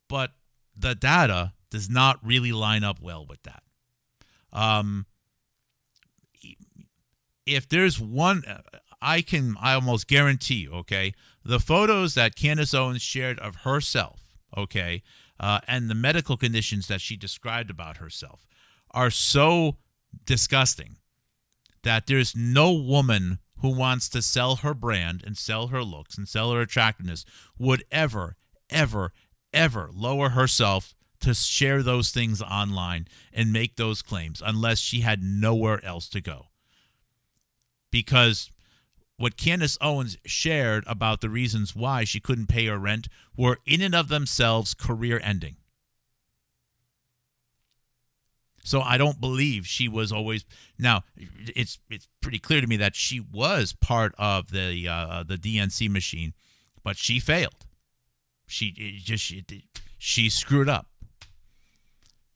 but the data does not really line up well with that. If there's one, I almost guarantee you, okay, the photos that Candace Owens shared of herself, okay, and the medical conditions that she described about herself are so disgusting that there's no woman who wants to sell her brand and sell her looks and sell her attractiveness would ever, ever, ever lower herself to share those things online and make those claims unless she had nowhere else to go. Because what Candace Owens shared about the reasons why she couldn't pay her rent were in and of themselves career-ending. So I don't believe she was always. Now it's pretty clear to me that she was part of the DNC machine, but she failed. She screwed up.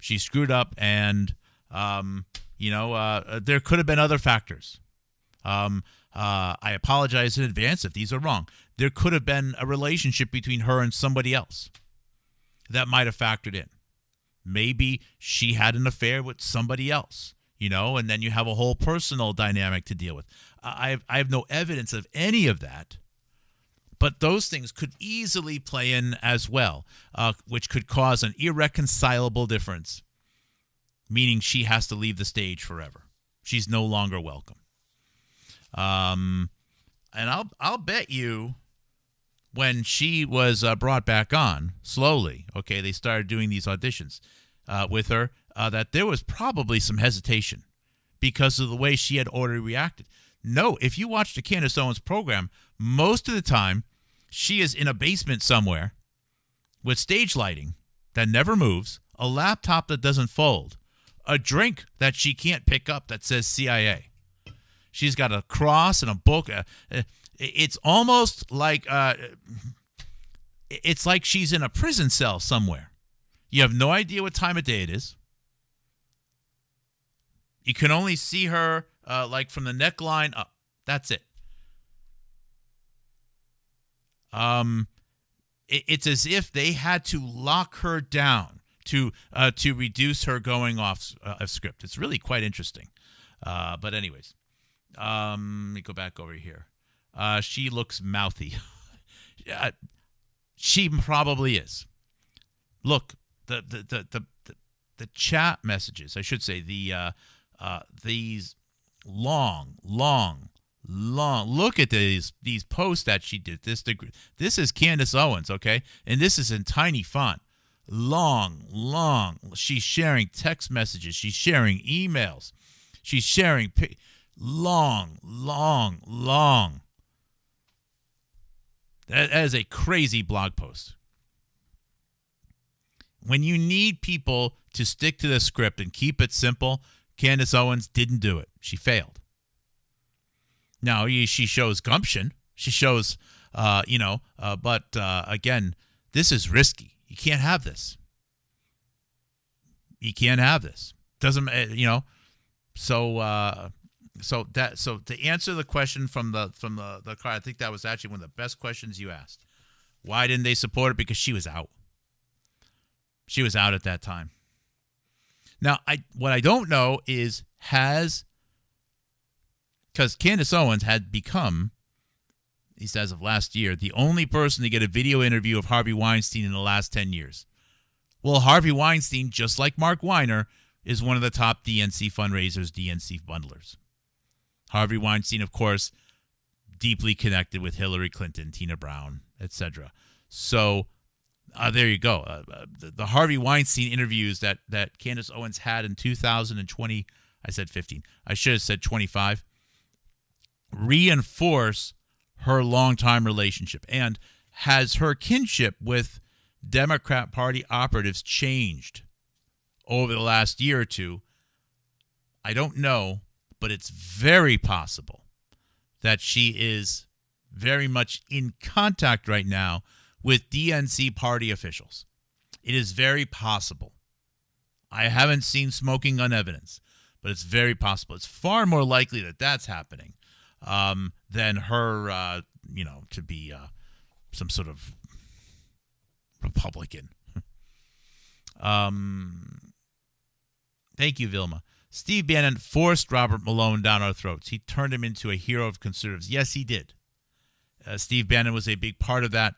She screwed up, and there could have been other factors. I apologize in advance if these are wrong. There could have been a relationship between her and somebody else that might have factored in. Maybe she had an affair with somebody else, and then you have a whole personal dynamic to deal with. I have no evidence of any of that, but those things could easily play in as well, which could cause an irreconcilable difference, meaning she has to leave the stage forever. She's no longer welcome. And I'll bet you when she was brought back on slowly, okay, they started doing these auditions with her, that there was probably some hesitation because of the way she had already reacted. No, if you watch the Candace Owens program, most of the time she is in a basement somewhere with stage lighting that never moves, a laptop that doesn't fold, a drink that she can't pick up that says CIA. She's got a cross and a book. It's almost like it's like she's in a prison cell somewhere. You have no idea what time of day it is. You can only see her like from the neckline up. That's it. It's as if they had to lock her down to reduce her going off script. It's really quite interesting. But anyways, let me go back over here. She looks mouthy. She probably is. Look, the chat messages, I should say, these long. Look at these posts that she did. This is Candace Owens, okay, and this is in tiny font. Long. She's sharing text messages. She's sharing emails. She's sharing long. That is a crazy blog post. When you need people to stick to the script and keep it simple, Candace Owens didn't do it. She failed. Now, she shows gumption. She shows, but again, this is risky. You can't have this. You can't have this. Doesn't, So to answer the question from the car, I think that was actually one of the best questions you asked. Why didn't they support it? Because she was out. She was out at that time. Now, what I don't know is because Candace Owens had become, at least as of last year, the only person to get a video interview of Harvey Weinstein in the last 10 years. Well, Harvey Weinstein, just like Mark Weiner, is one of the top DNC fundraisers, DNC bundlers. Harvey Weinstein, of course, deeply connected with Hillary Clinton, Tina Brown, etc. So there you go. The Harvey Weinstein interviews that Candace Owens had in 2020, I said 15. I should have said 25. Reinforce her longtime relationship. And has her kinship with Democrat Party operatives changed over the last year or two? I don't know, but it's very possible that she is very much in contact right now with DNC party officials. It is very possible. I haven't seen smoking gun evidence, but it's very possible. It's far more likely that that's happening than her, to be some sort of Republican. Thank you, Vilma. Steve Bannon forced Robert Malone down our throats. He turned him into a hero of conservatives. Yes, he did. Steve Bannon was a big part of that.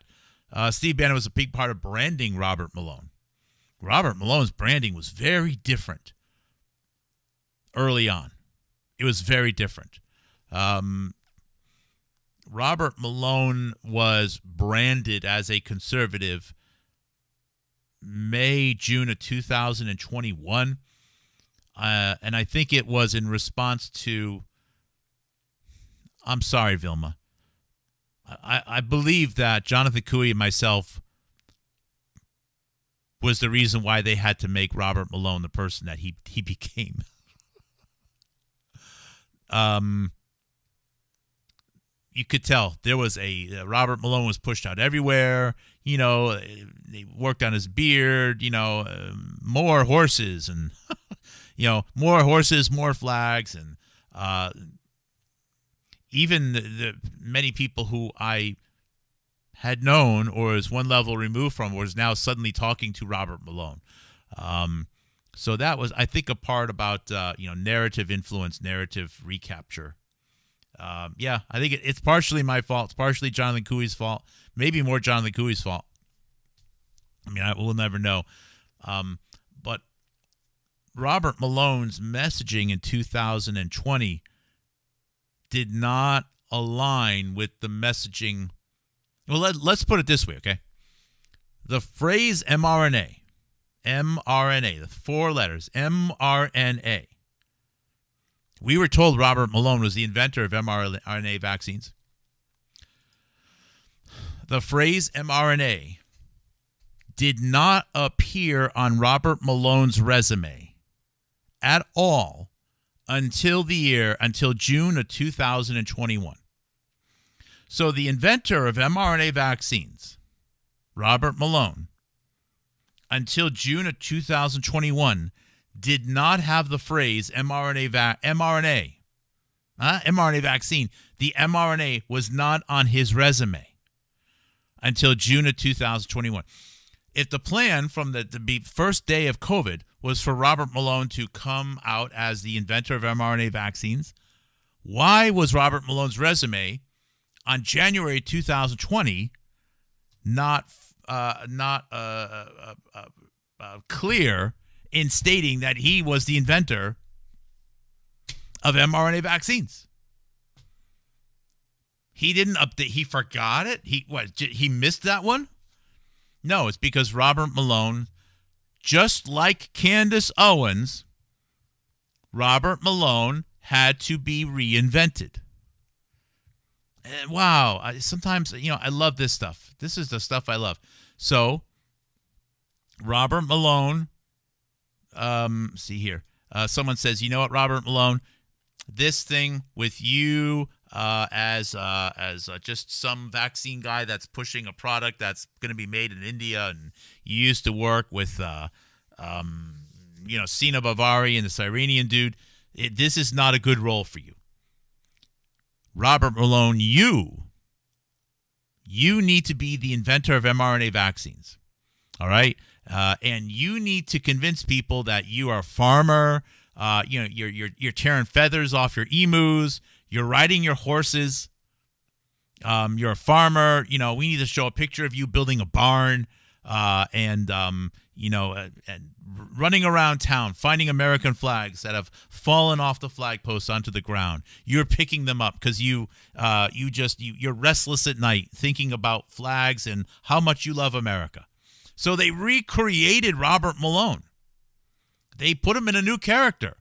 Steve Bannon was a big part of branding Robert Malone. Robert Malone's branding was very different early on. It was very different. Robert Malone was branded as a conservative June of 2021. And I think it was in response to, I'm sorry, Vilma. I believe that Jonathan Cooey and myself was the reason why they had to make Robert Malone the person that he became. You could tell there was Robert Malone was pushed out everywhere. They worked on his beard, more horses and, more horses, more flags. And even the many people who I had known or was one level removed from was now suddenly talking to Robert Malone. So that was, I think, a part about, narrative influence, narrative recapture. I think it's partially my fault. It's partially Jonathan Cooey's fault. Maybe more Jonathan Cooey's fault. I mean, we'll never know. But Robert Malone's messaging in 2020 did not align with the messaging. Well, let's put it this way, okay? The phrase mRNA, the 4 letters, mRNA. We were told Robert Malone was the inventor of mRNA vaccines. The phrase mRNA did not appear on Robert Malone's resume at all until June of 2021. So the inventor of mRNA vaccines, Robert Malone, until June of 2021, did not have the phrase mRNA vaccine. The mRNA was not on his resume until June of 2021. If the plan from the first day of COVID was for Robert Malone to come out as the inventor of mRNA vaccines, why was Robert Malone's resume on January 2020 not clear in stating that he was the inventor of mRNA vaccines? He didn't update. He forgot it. He missed that one? No, it's because Robert Malone, just like Candace Owens, Robert Malone had to be reinvented. And wow, sometimes, I love this stuff. This is the stuff I love. So, Robert Malone, see here. Someone says, you know what, Robert Malone, this thing with you as just some vaccine guy that's pushing a product that's going to be made in India, and you used to work with, Sina Bavari and this Iranian dude. This is not a good role for you. Robert Malone, you need to be the inventor of mRNA vaccines, all right? And you need to convince people that you are a farmer. You're tearing feathers off your emus. You're riding your horses. You're a farmer. We need to show a picture of you building a barn, and running around town, finding American flags that have fallen off the flag posts onto the ground. You're picking them up because you're restless at night thinking about flags and how much you love America. So they recreated Robert Malone. They put him in a new character.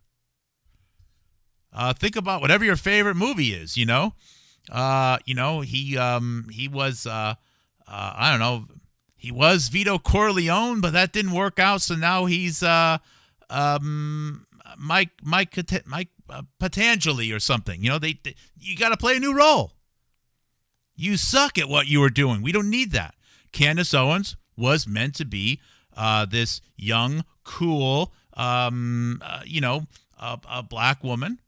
Think about whatever your favorite movie is. He was I don't know. He was Vito Corleone, but that didn't work out. So now he's Mike Patangeli or something. You got to play a new role. You suck at what you were doing. We don't need that. Candace Owens was meant to be this young, cool, a black woman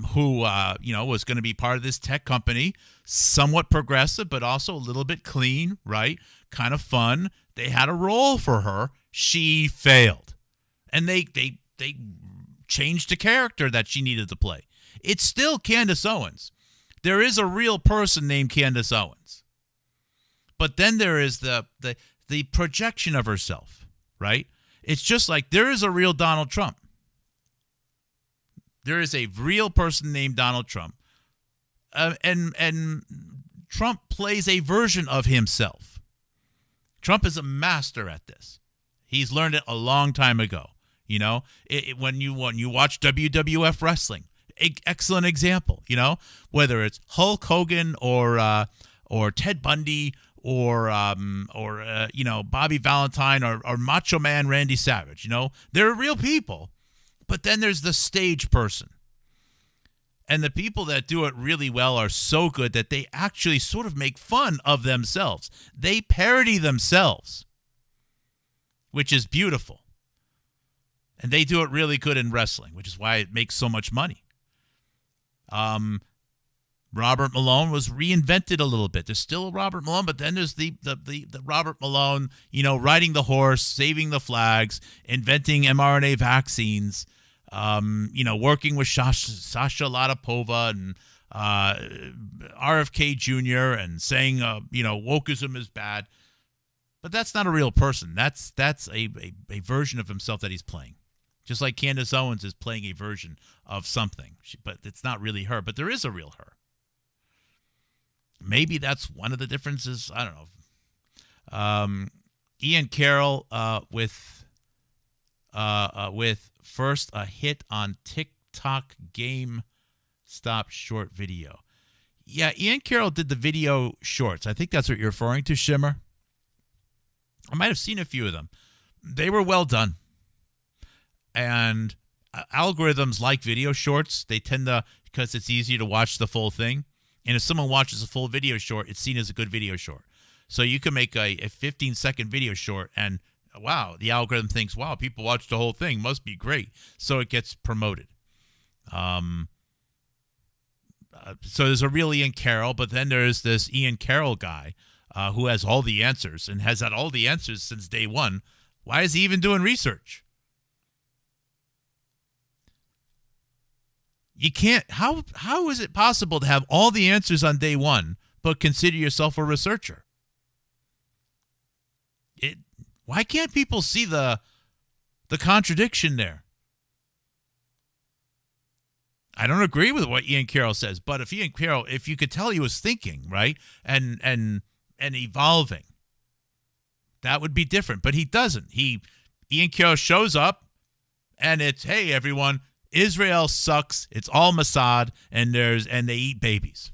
who, was going to be part of this tech company, somewhat progressive, but also a little bit clean, right? Kind of fun. They had a role for her. She failed. And they changed the character that she needed to play. It's still Candace Owens. There is a real person named Candace Owens. But then there is the projection of herself, right? It's just like there is a real Donald Trump. There is a real person named Donald Trump. And Trump plays a version of himself. Trump is a master at this. He's learned it a long time ago. When you watch WWF wrestling, excellent example. Whether it's Hulk Hogan or Ted Bundy or Bobby Valentine or Macho Man Randy Savage. They're real people. But then there's the stage person. And the people that do it really well are so good that they actually sort of make fun of themselves. They parody themselves, which is beautiful. And they do it really good in wrestling, which is why it makes so much money. Robert Malone was reinvented a little bit. There's still a Robert Malone, but then there's the Robert Malone, riding the horse, saving the flags, inventing mRNA vaccines, working with Sasha Latapova and RFK Jr. and saying, wokeism is bad. But that's not a real person. That's a version of himself that he's playing. Just like Candace Owens is playing a version of something. But it's not really her. But there is a real her. Maybe that's one of the differences. I don't know. Ian Carroll with first a hit on TikTok GameStop short video. Yeah, Ian Carroll did the video shorts. I think that's what you're referring to, Shimmer. I might have seen a few of them. They were well done. And algorithms like video shorts. They tend to, because it's easier to watch the full thing. And if someone watches a full video short, it's seen as a good video short. So you can make a 15-second video short and, wow, the algorithm thinks, wow, people watched the whole thing. Must be great. So it gets promoted. So there's a real Ian Carroll, but then there's this Ian Carroll guy who has all the answers and has had all the answers since day one. Why is he even doing research? You can't. How is it possible to have all the answers on day one, but consider yourself a researcher? Why can't people see the contradiction there? I don't agree with what Ian Carroll says, but if you could tell he was thinking, right, and evolving, that would be different. But he doesn't. Ian Carroll shows up, and it's, hey everyone, Israel sucks. It's all Mossad, and they eat babies.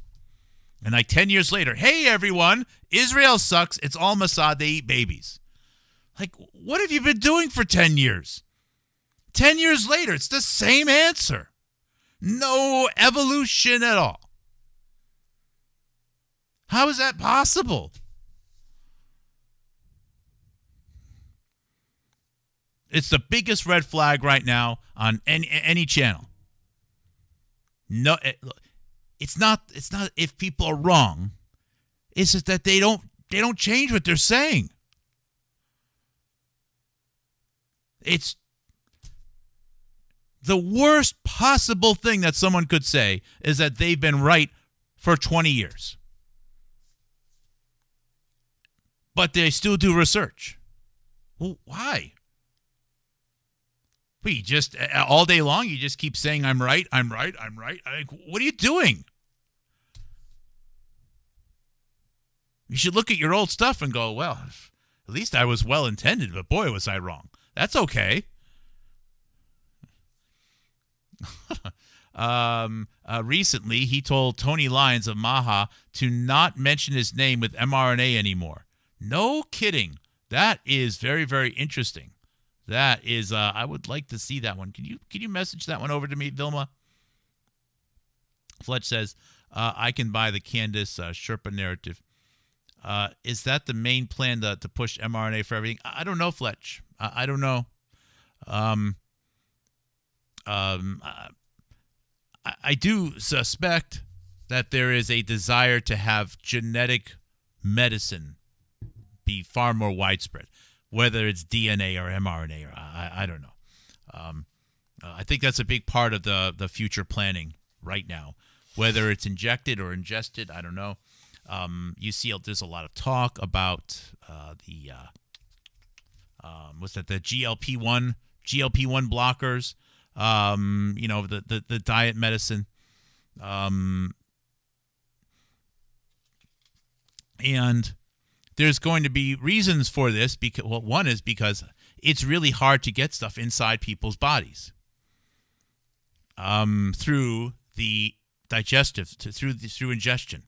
And like 10 years later, hey everyone, Israel sucks. It's all Mossad. They eat babies. Like, what have you been doing for 10 years? 10 years later, it's the same answer. No evolution at all. How is that possible? It's the biggest red flag right now on any channel. No, it's not if people are wrong. It's just that they don't change what they're saying. It's the worst possible thing that someone could say is that they've been right for 20 years. But they still do research. Well, why? But you just, all day long, you just keep saying, I'm right, I'm right, I'm right. What are you doing? You should look at your old stuff and go, well, at least I was well-intended, but boy, was I wrong. That's okay. Recently, he told Tony Lyons of Maha to not mention his name with mRNA anymore. No kidding. That is very, very interesting. That is, I would like to see that one. Can you message that one over to me, Vilma? Fletch says, I can buy the Candace Sherpa narrative. Is that the main plan to push mRNA for everything? I don't know, Fletch. I don't know. Um, I do suspect that there is a desire to have genetic medicine be far more widespread, whether it's DNA or mRNA or I don't know. I think that's a big part of the future planning right now, whether it's injected or ingested. I don't know. You see, there's a lot of talk about what's that? The GLP-1 blockers. The diet medicine. And there's going to be reasons for this because, well, one is because it's really hard to get stuff inside people's bodies through the digestive, through ingestion.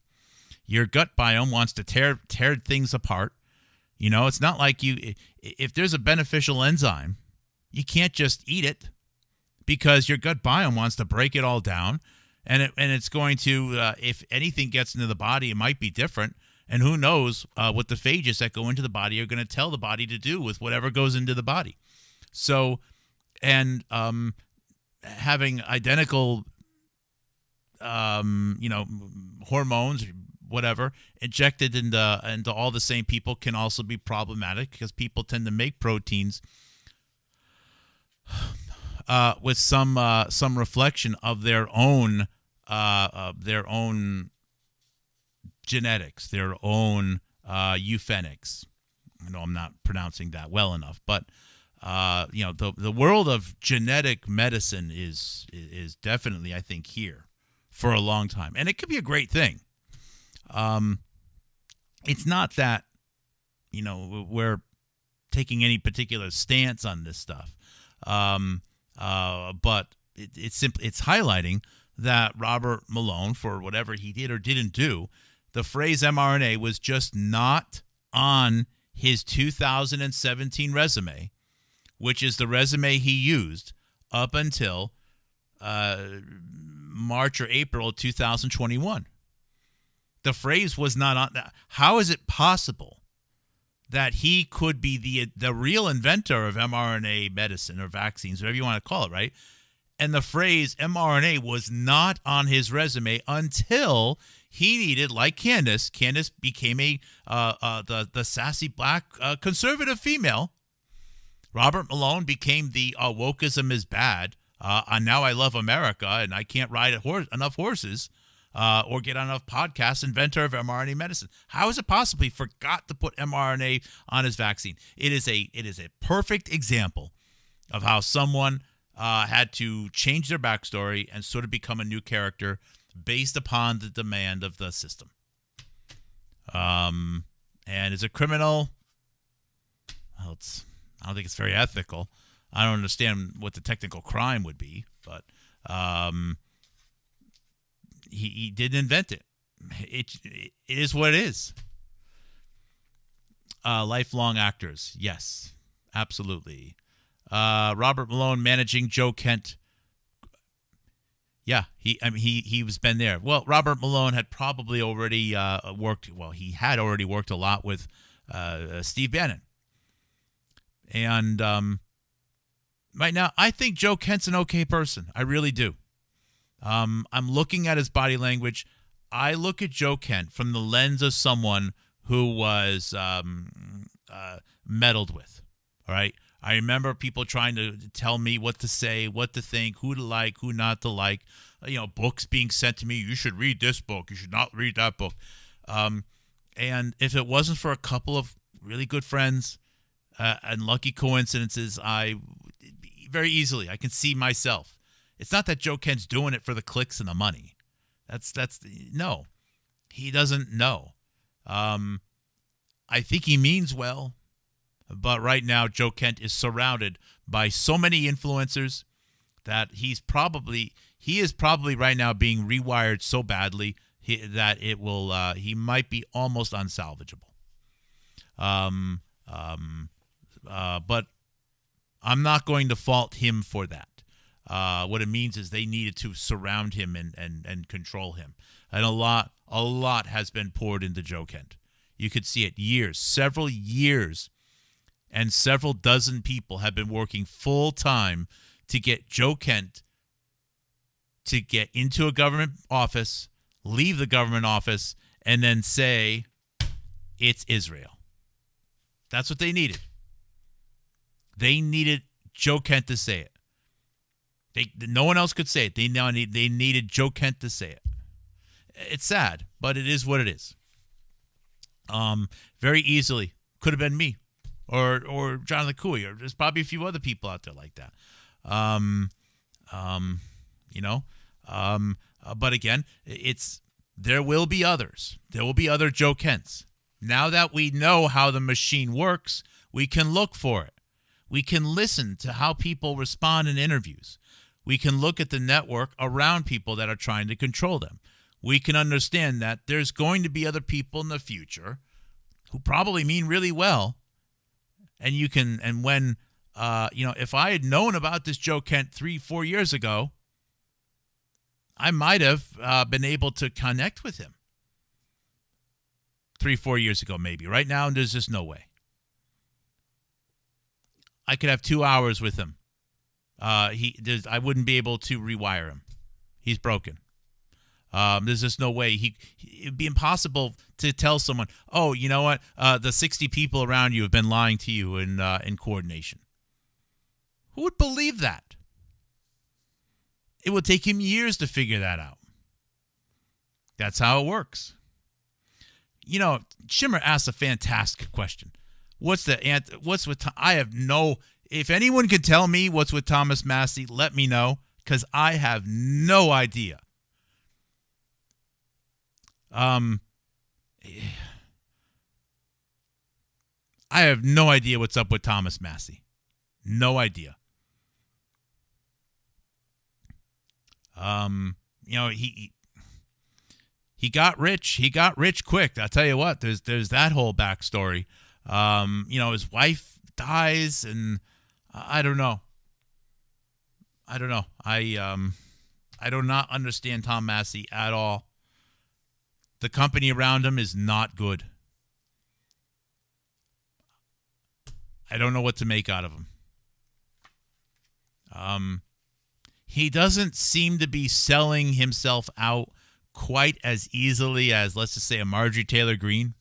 Your gut biome wants to tear things apart. It's not like if there's a beneficial enzyme, you can't just eat it because your gut biome wants to break it all down, and it's going to, if anything gets into the body, it might be different. And who knows what the phages that go into the body are going to tell the body to do with whatever goes into the body. So, and having identical, hormones, whatever, injected into all the same people can also be problematic because people tend to make proteins with some reflection of their own genetics, their own euphenics. I know I'm not pronouncing that well enough, but the world of genetic medicine is definitely, I think, here for a long time, and it could be a great thing. It's not that we're taking any particular stance on this stuff, but it's highlighting that Robert Malone, for whatever he did or didn't do, the phrase mRNA was just not on his 2017 resume, which is the resume he used up until March or April of 2021. The phrase was not on that. How is it possible that he could be the real inventor of mRNA medicine or vaccines, whatever you want to call it, right? And the phrase mRNA was not on his resume until he needed, like Candace. Candace became the sassy black conservative female. Robert Malone became the wokeism is bad. And now I love America and I can't ride enough horses or get on enough podcasts. Inventor of mRNA medicine. How is it possible he forgot to put mRNA on his vaccine? It is a perfect example of how someone had to change their backstory and sort of become a new character based upon the demand of the system. And as a criminal, well, I don't think it's very ethical. I don't understand what the technical crime would be, but he didn't invent it. It is what it is. Lifelong actors, yes, absolutely. Robert Malone managing Joe Kent. Yeah, he was been there. Well, Robert Malone had probably already worked. Well, he had already worked a lot with Steve Bannon. And right now, I think Joe Kent's an okay person. I really do. I'm looking at his body language. I look at Joe Kent from the lens of someone who was meddled with. All right. I remember people trying to tell me what to say, what to think, who to like, who not to like. Books being sent to me. You should read this book. You should not read that book. And if it wasn't for a couple of really good friends and lucky coincidences, I can see myself. It's not that Joe Kent's doing it for the clicks and the money. No, he doesn't know. I think he means well. But right now, Joe Kent is surrounded by so many influencers that he is probably right now being rewired so badly that he might be almost unsalvageable. But I'm not going to fault him for that. What it means is they needed to surround him and control him. And a lot has been poured into Joe Kent. You could see it years, several years, and several dozen people have been working full time to get Joe Kent to get into a government office, leave the government office, and then say it's Israel. That's what they needed. They needed Joe Kent to say it. No one else could say it. They needed Joe Kent to say it. It's sad, but it is what it is. Very easily could have been me, or Jonathan Cooey, or there's probably a few other people out there like that. But again, there will be others. There will be other Joe Kents. Now that we know how the machine works, we can look for it. We can listen to how people respond in interviews. We can look at the network around people that are trying to control them. We can understand that there's going to be other people in the future who probably mean really well. And when if I had known about this Joe Kent 3-4 years ago, I might have been able to connect with him 3-4 years ago, maybe. Right now, there's just no way. I could have 2 hours with him. I wouldn't be able to rewire him. He's broken. There's just no way. It'd be impossible to tell someone, oh, you know what? The 60 people around you have been lying to you in coordination. Who would believe that? It would take him years to figure that out. That's how it works. Schimmer asked a fantastic question. What's with? I have no. If anyone could tell me what's with Thomas Massie, let me know, because I have no idea. I have no idea what's up with Thomas Massie. No idea. He got rich. He got rich quick. I'll tell you what. There's that whole backstory. His wife dies, and I don't know. I do not understand Tom Massie at all. The company around him is not good. I don't know what to make out of him. He doesn't seem to be selling himself out quite as easily as, let's just say, a Marjorie Taylor Greene.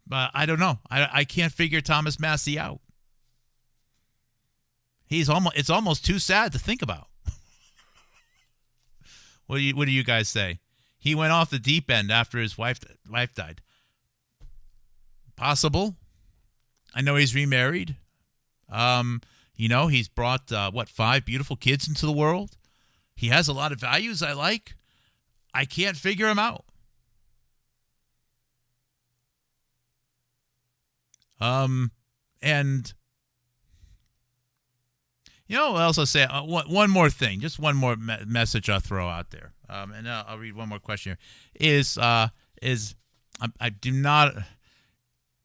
But I don't know. I can't figure Thomas Massie out. It's almost too sad to think about. What do you guys say? He went off the deep end after his wife died. Possible. I know he's remarried. He's brought 5 beautiful kids into the world. He has a lot of values I like. I can't figure him out. And what else I'll say? One more thing, just one more message I'll throw out there. And I'll read one more question here. I do not.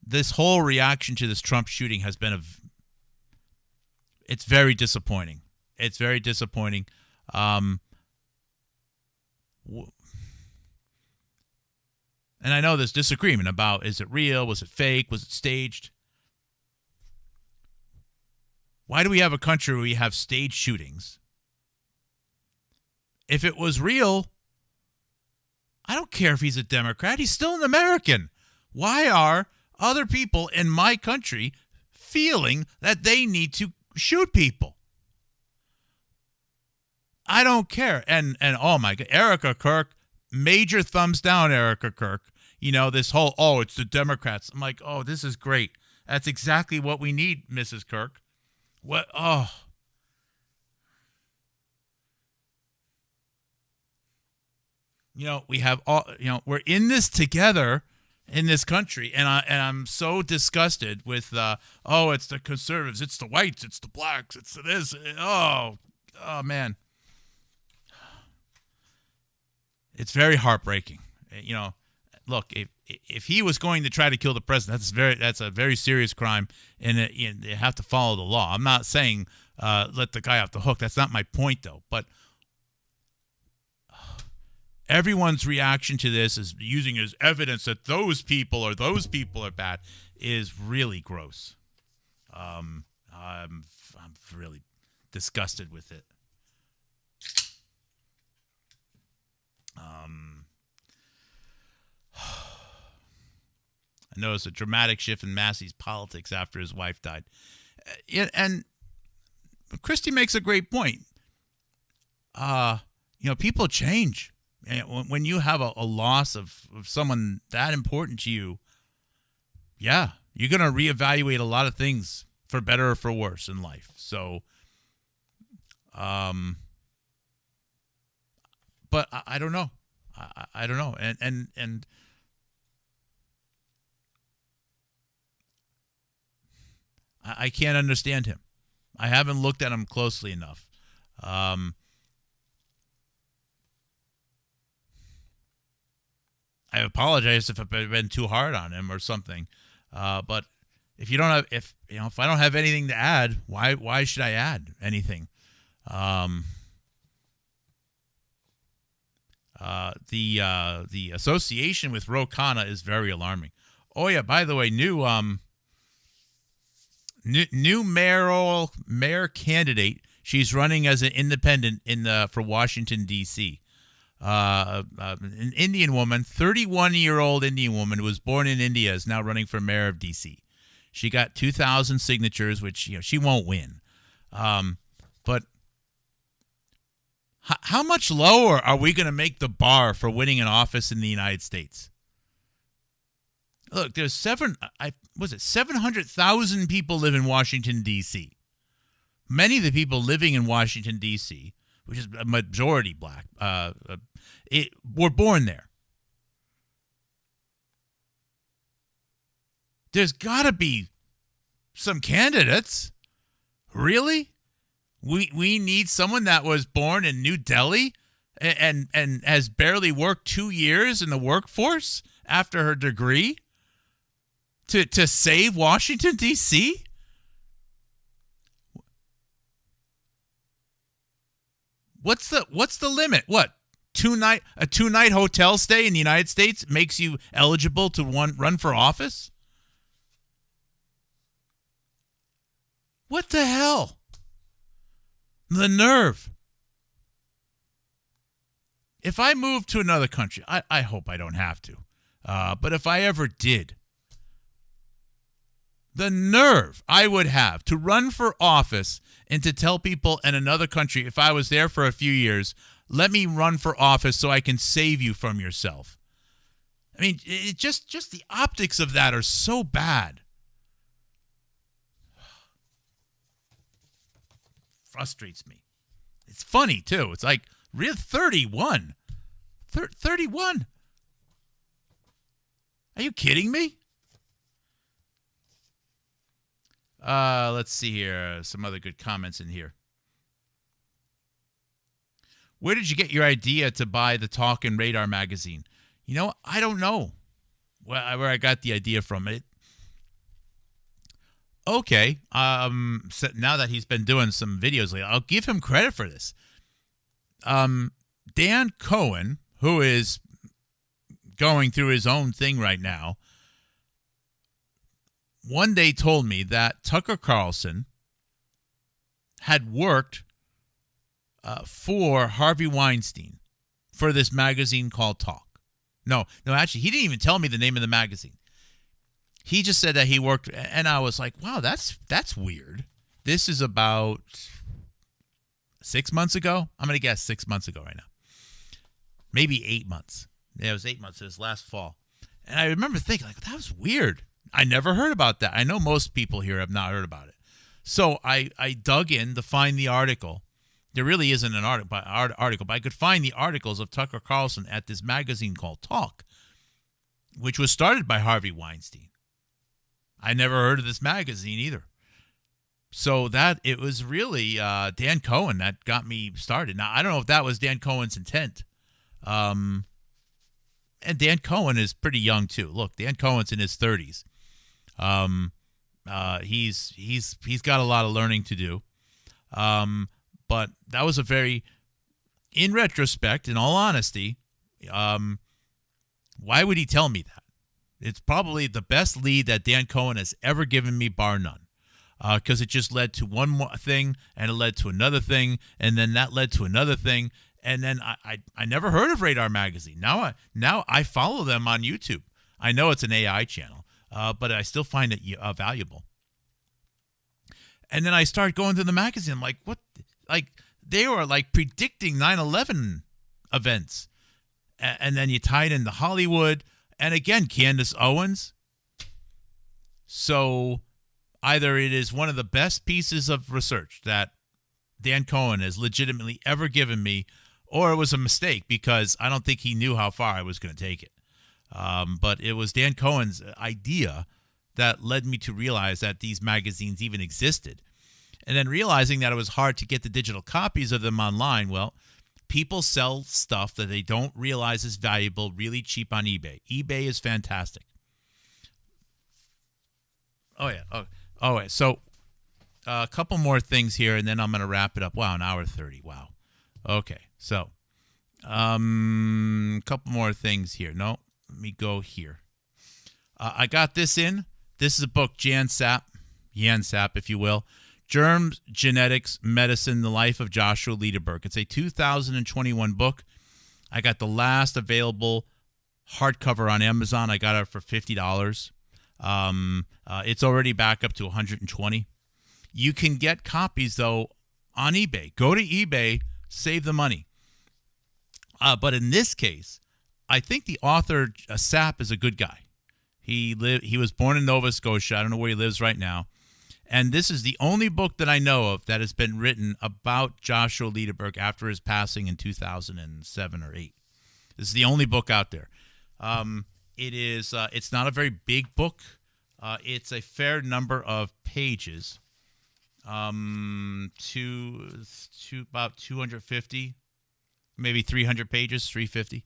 This whole reaction to this Trump shooting has been it's very disappointing. It's very disappointing. And I know there's disagreement about, is it real? Was it fake? Was it staged? Why do we have a country where we have staged shootings? If it was real, I don't care if he's a Democrat. He's still an American. Why are other people in my country feeling that they need to shoot people? I don't care. And oh my God, Erica Kirk, major thumbs down, Erica Kirk. This whole, it's the Democrats. I'm like, oh, this is great. That's exactly what we need, Mrs. Kirk. What? Oh. We have all, we're in this together in this country. And I'm so disgusted with, it's the conservatives, it's the whites, it's the blacks, it's this. Oh, man. It's very heartbreaking. Look, if he was going to try to kill the president, that's a very serious crime, and you have to follow the law. I'm not saying let the guy off the hook. That's not my point, though. But everyone's reaction to this is using as evidence that those people are bad is really gross. I'm really disgusted with it. I noticed a dramatic shift in Massey's politics after his wife died. And Christy makes a great point. People change. When you have a loss of someone that important to you, yeah, you're going to reevaluate a lot of things for better or for worse in life. So, but I don't know. I don't know. And I can't understand him. I haven't looked at him closely enough. I apologize if I've been too hard on him or something. But if you don't have, if I don't have anything to add, why should I add anything? The association with Ro Khanna is very alarming. Oh yeah, by the way, new mayor candidate. She's running as an independent for Washington D.C. An Indian woman, 31-year-old Indian woman, who was born in India, is now running for mayor of D.C. She got 2,000 signatures, which she won't win. But how much lower are we going to make the bar for winning an office in the United States? Look, there's 700,000 people live in Washington, D.C. Many of the people living in Washington, D.C., which is a majority black, were born there. There's got to be some candidates. Really? We need someone that was born in New Delhi and has barely worked 2 years in the workforce after her degree to save Washington, D.C.? What's the limit? What? A two-night hotel stay in the United States makes you eligible to run for office? What the hell? The nerve. If I move to another country, I hope I don't have to. But if I ever did, the nerve I would have to run for office and to tell people in another country, if I was there for a few years, let me run for office so I can save you from yourself. I mean, just the optics of that are so bad. Frustrates me. It's funny, too. It's like, real 31. 31? Are you kidding me? Let's see here. Some other good comments in here. Where did you get your idea to buy the Talk and Radar magazine? I don't know where I got the idea from. Okay. So now that he's been doing some videos lately, I'll give him credit for this. Dan Cohen, who is going through his own thing right now, one day told me that Tucker Carlson had worked for Harvey Weinstein for this magazine called Talk. No, actually, he didn't even tell me the name of the magazine. He just said that he worked, and I was like, wow, that's weird. This is about 6 months ago. I'm going to guess 6 months ago right now. Maybe 8 months. Yeah, it was 8 months. It was last fall. And I remember thinking, like, that was weird. I never heard about that. I know most people here have not heard about it. So I dug in to find the article. There really isn't an article, but I could find the articles of Tucker Carlson at this magazine called Talk, which was started by Harvey Weinstein. I never heard of this magazine either. So that it was really Dan Cohen that got me started. Now, I don't know if that was Dan Cohen's intent. And Dan Cohen is pretty young too. Look, Dan Cohen's in his 30s. He's got a lot of learning to do. But that was a very, in retrospect, in all honesty, Why would he tell me that? It's probably the best lead that Dan Cohen has ever given me, bar none. Because it just led to one more thing, and it led to another thing, and then that led to another thing, and then I never heard of Radar Magazine. Now I follow them on YouTube. I know it's an AI channel, but I still find it valuable. And then I start going through the magazine. I'm like, what? Like, they were like predicting 9/11 events. And then you tie it into Hollywood. And again, Candace Owens. So either it is one of the best pieces of research that Dan Cohen has legitimately ever given me, or it was a mistake because I don't think he knew how far I was going to take it. But it was Dan Cohen's idea that led me to realize that these magazines even existed. And then realizing that it was hard to get the digital copies of them online. Well, people sell stuff that they don't realize is valuable really cheap on eBay. eBay is fantastic. Oh, yeah. Oh, yeah. So a couple more things here, and then I'm going to wrap it up. Wow, an hour 30. Wow. Okay. So a couple more things here. No, let me go here. I got this in. This is a book, Jan Sapp, if you will. Germs, Genetics, Medicine, The Life of Joshua Lederberg. It's a 2021 book. I got the last available hardcover on Amazon. I got it for $50. It's already back up to $120. You can get copies, though, on eBay. Go to eBay, save the money. But in this case, I think the author, Sapp, is a good guy. He was born in Nova Scotia. I don't know where he lives right now. And this is the only book that I know of that has been written about Joshua Lederberg after his passing in 2007 or 8. This is the only book out there. It's not a very big book. It's a fair number of pages, to about 250, maybe 300 pages, 350.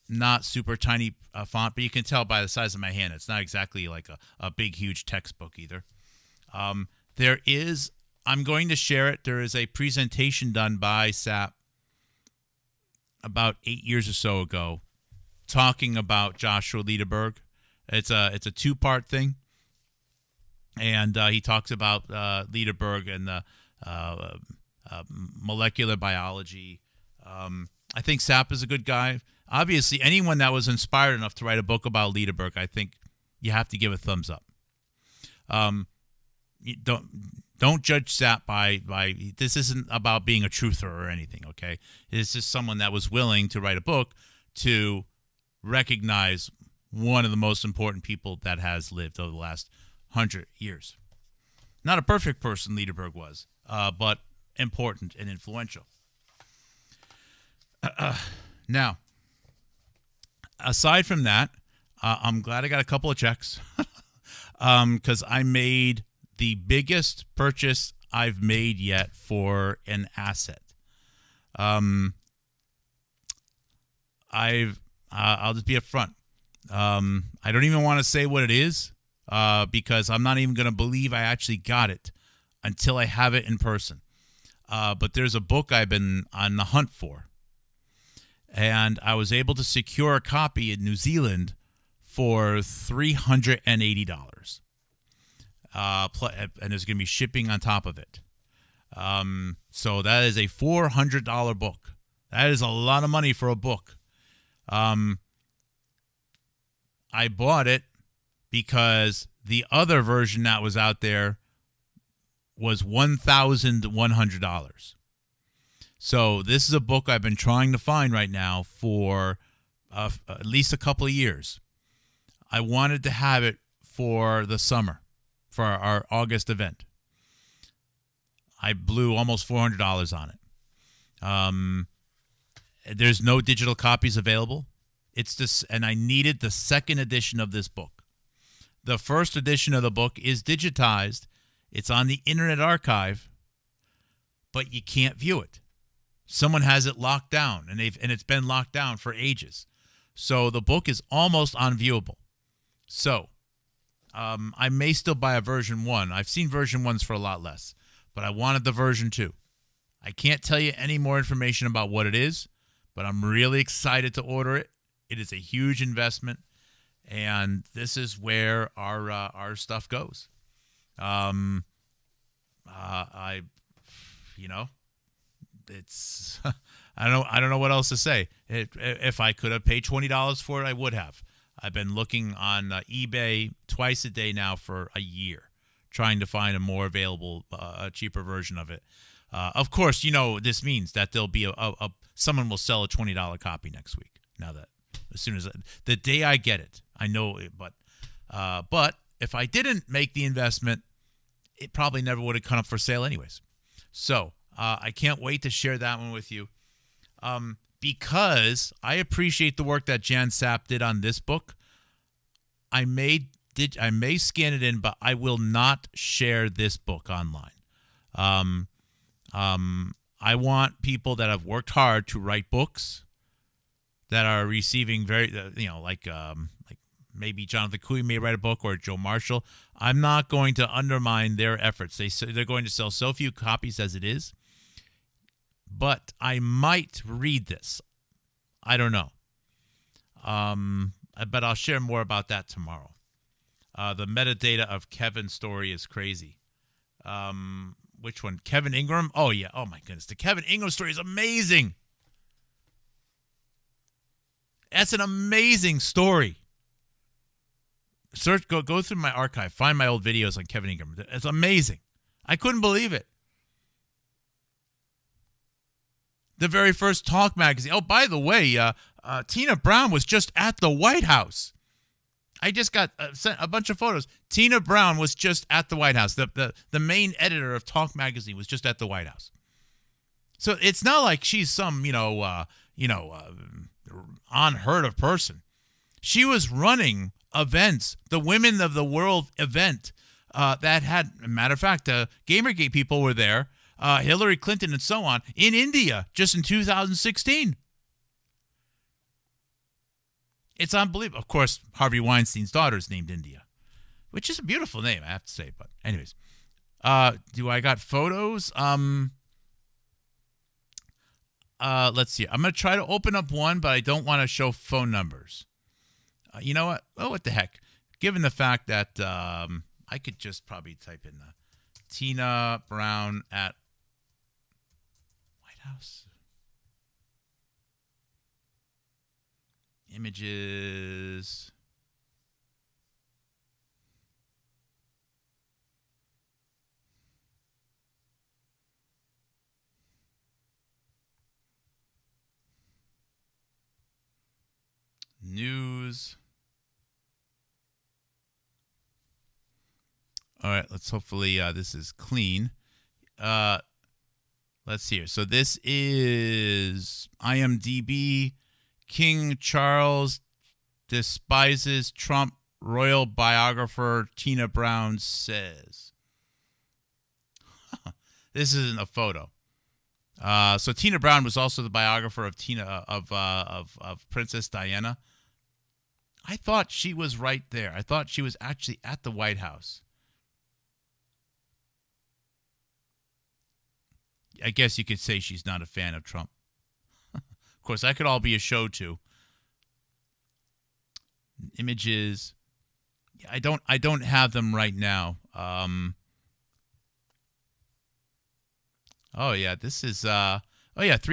Not super tiny font, but you can tell by the size of my hand. It's not exactly like a big, huge textbook either. I'm going to share it. There is a presentation done by Sapp about 8 years or so ago talking about Joshua Lederberg. It's a two-part thing. And he talks about Lederberg and the molecular biology. I think Sapp is a good guy. Obviously, anyone that was inspired enough to write a book about Lederberg, I think you have to give a thumbs up. You don't judge Sapp by this isn't about being a truther or anything, okay? It's just someone that was willing to write a book to recognize one of the most important people that has lived over the last 100 years. Not a perfect person, Lederberg was, but important and influential. Now, aside from that, I'm glad I got a couple of checks because I made the biggest purchase I've made yet for an asset. I'll just be upfront. I don't even want to say what it is because I'm not even going to believe I actually got it until I have it in person. But there's a book I've been on the hunt for. And I was able to secure a copy in New Zealand for $380. And there's going to be shipping on top of it. So that is a $400 book. That is a lot of money for a book. I bought it because the other version that was out there was $1,100. So this is a book I've been trying to find right now for at least a couple of years. I wanted to have it for the summer, for our August event. I blew almost $400 on it. There's no digital copies available. It's this, and I needed the second edition of this book. The first edition of the book is digitized. It's on the Internet Archive, but you can't view it. Someone has it locked down, and it's been locked down for ages. So the book is almost unviewable. So I may still buy a version 1. I've seen version 1s for a lot less, but I wanted the version 2. I can't tell you any more information about what it is, but I'm really excited to order it. It is a huge investment, and this is where our stuff goes. It's I don't know what else to say. If I could have paid $20 for it, I would have. I've been looking on eBay twice a day now for a year, trying to find a more available, a cheaper version of it. Of course, this means that there'll be someone will sell a $20 copy next week. Now that as soon as the day I get it, I know it. But if I didn't make the investment, it probably never would have come up for sale anyways. So I can't wait to share that one with you. Because I appreciate the work that Jan Sapp did on this book. I may scan it in, but I will not share this book online. I want people that have worked hard to write books that are receiving very, like maybe Jonathan Cooey may write a book or Joe Marshall. I'm not going to undermine their efforts. They're going to sell so few copies as it is. But I might read this. I don't know. But I'll share more about that tomorrow. The metadata of Kevin's story is crazy. Which one? Kevin Ingram? Oh, yeah. Oh, my goodness. The Kevin Ingram story is amazing. That's an amazing story. Go through my archive. Find my old videos on Kevin Ingram. It's amazing. I couldn't believe it. The very first Talk magazine. Oh, by the way, Tina Brown was just at the White House. I just got sent a bunch of photos. Tina Brown was just at the White House. The main editor of Talk magazine was just at the White House. So it's not like she's some unheard of person. She was running events, the Women of the World event that had, matter of fact, Gamergate people were there. Hillary Clinton and so on, in India just in 2016. It's unbelievable. Of course, Harvey Weinstein's daughter is named India, which is a beautiful name, I have to say. But anyways, do I got photos? Let's see. I'm going to try to open up one, but I don't want to show phone numbers. You know what? Oh, what the heck? Given the fact that I could just probably type in Tina Brown at House. Images. News. All right, let's hopefully this is clean. Let's see here. So this is IMDb. King Charles despises Trump. Royal biographer Tina Brown says. This isn't a photo. So Tina Brown was also the biographer of of Princess Diana. I thought she was right there. I thought she was actually at the White House. I guess you could say she's not a fan of Trump. Of course, that could all be a show too. Images. I don't have them right now. Oh yeah, this is 3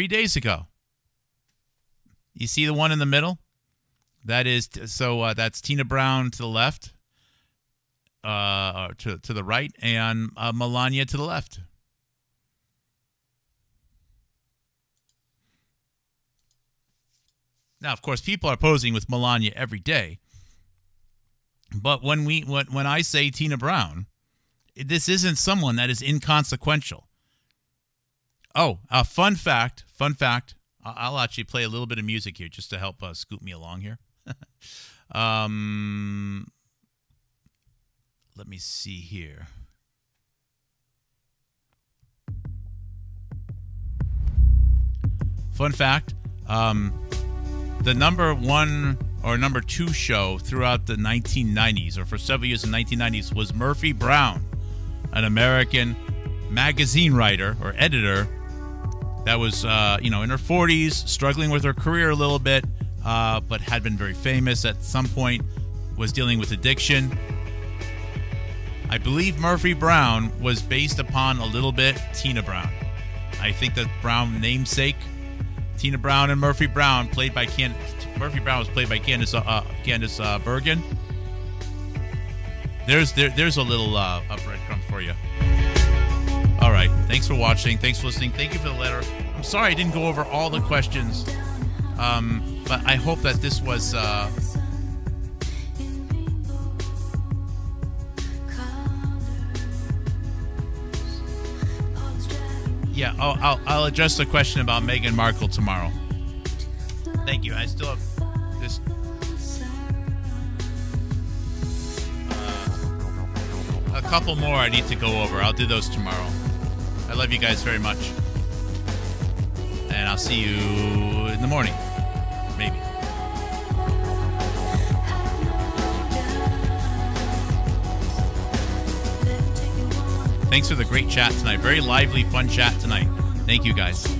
days ago. You see the one in the middle? That is that's Tina Brown to the left, to the right, and Melania to the left. Now, of course, people are posing with Melania every day. But when I say Tina Brown, this isn't someone that is inconsequential. Oh, fun fact. I'll actually play a little bit of music here just to help scoop me along here. Let me see here. Fun fact. The number one or number two show throughout the 1990s, or for several years in the 1990s, was Murphy Brown, an American magazine writer or editor that was, in her 40s, struggling with her career a little bit, but had been very famous at some point, was dealing with addiction. I believe Murphy Brown was based upon a little bit Tina Brown. I think that Brown namesake, Tina Brown and Murphy Brown, Murphy Brown was played by Candace Bergen. There's a little breadcrumb for you. All right. Thanks for watching. Thanks for listening. Thank you for the letter. I'm sorry I didn't go over all the questions, but I hope that this was. Yeah, I'll address the question about Meghan Markle tomorrow. Thank you. I still have this. A couple more I need to go over. I'll do those tomorrow. I love you guys very much. And I'll see you in the morning. Maybe. Thanks for the great chat tonight. Very lively, fun chat tonight. Thank you, guys.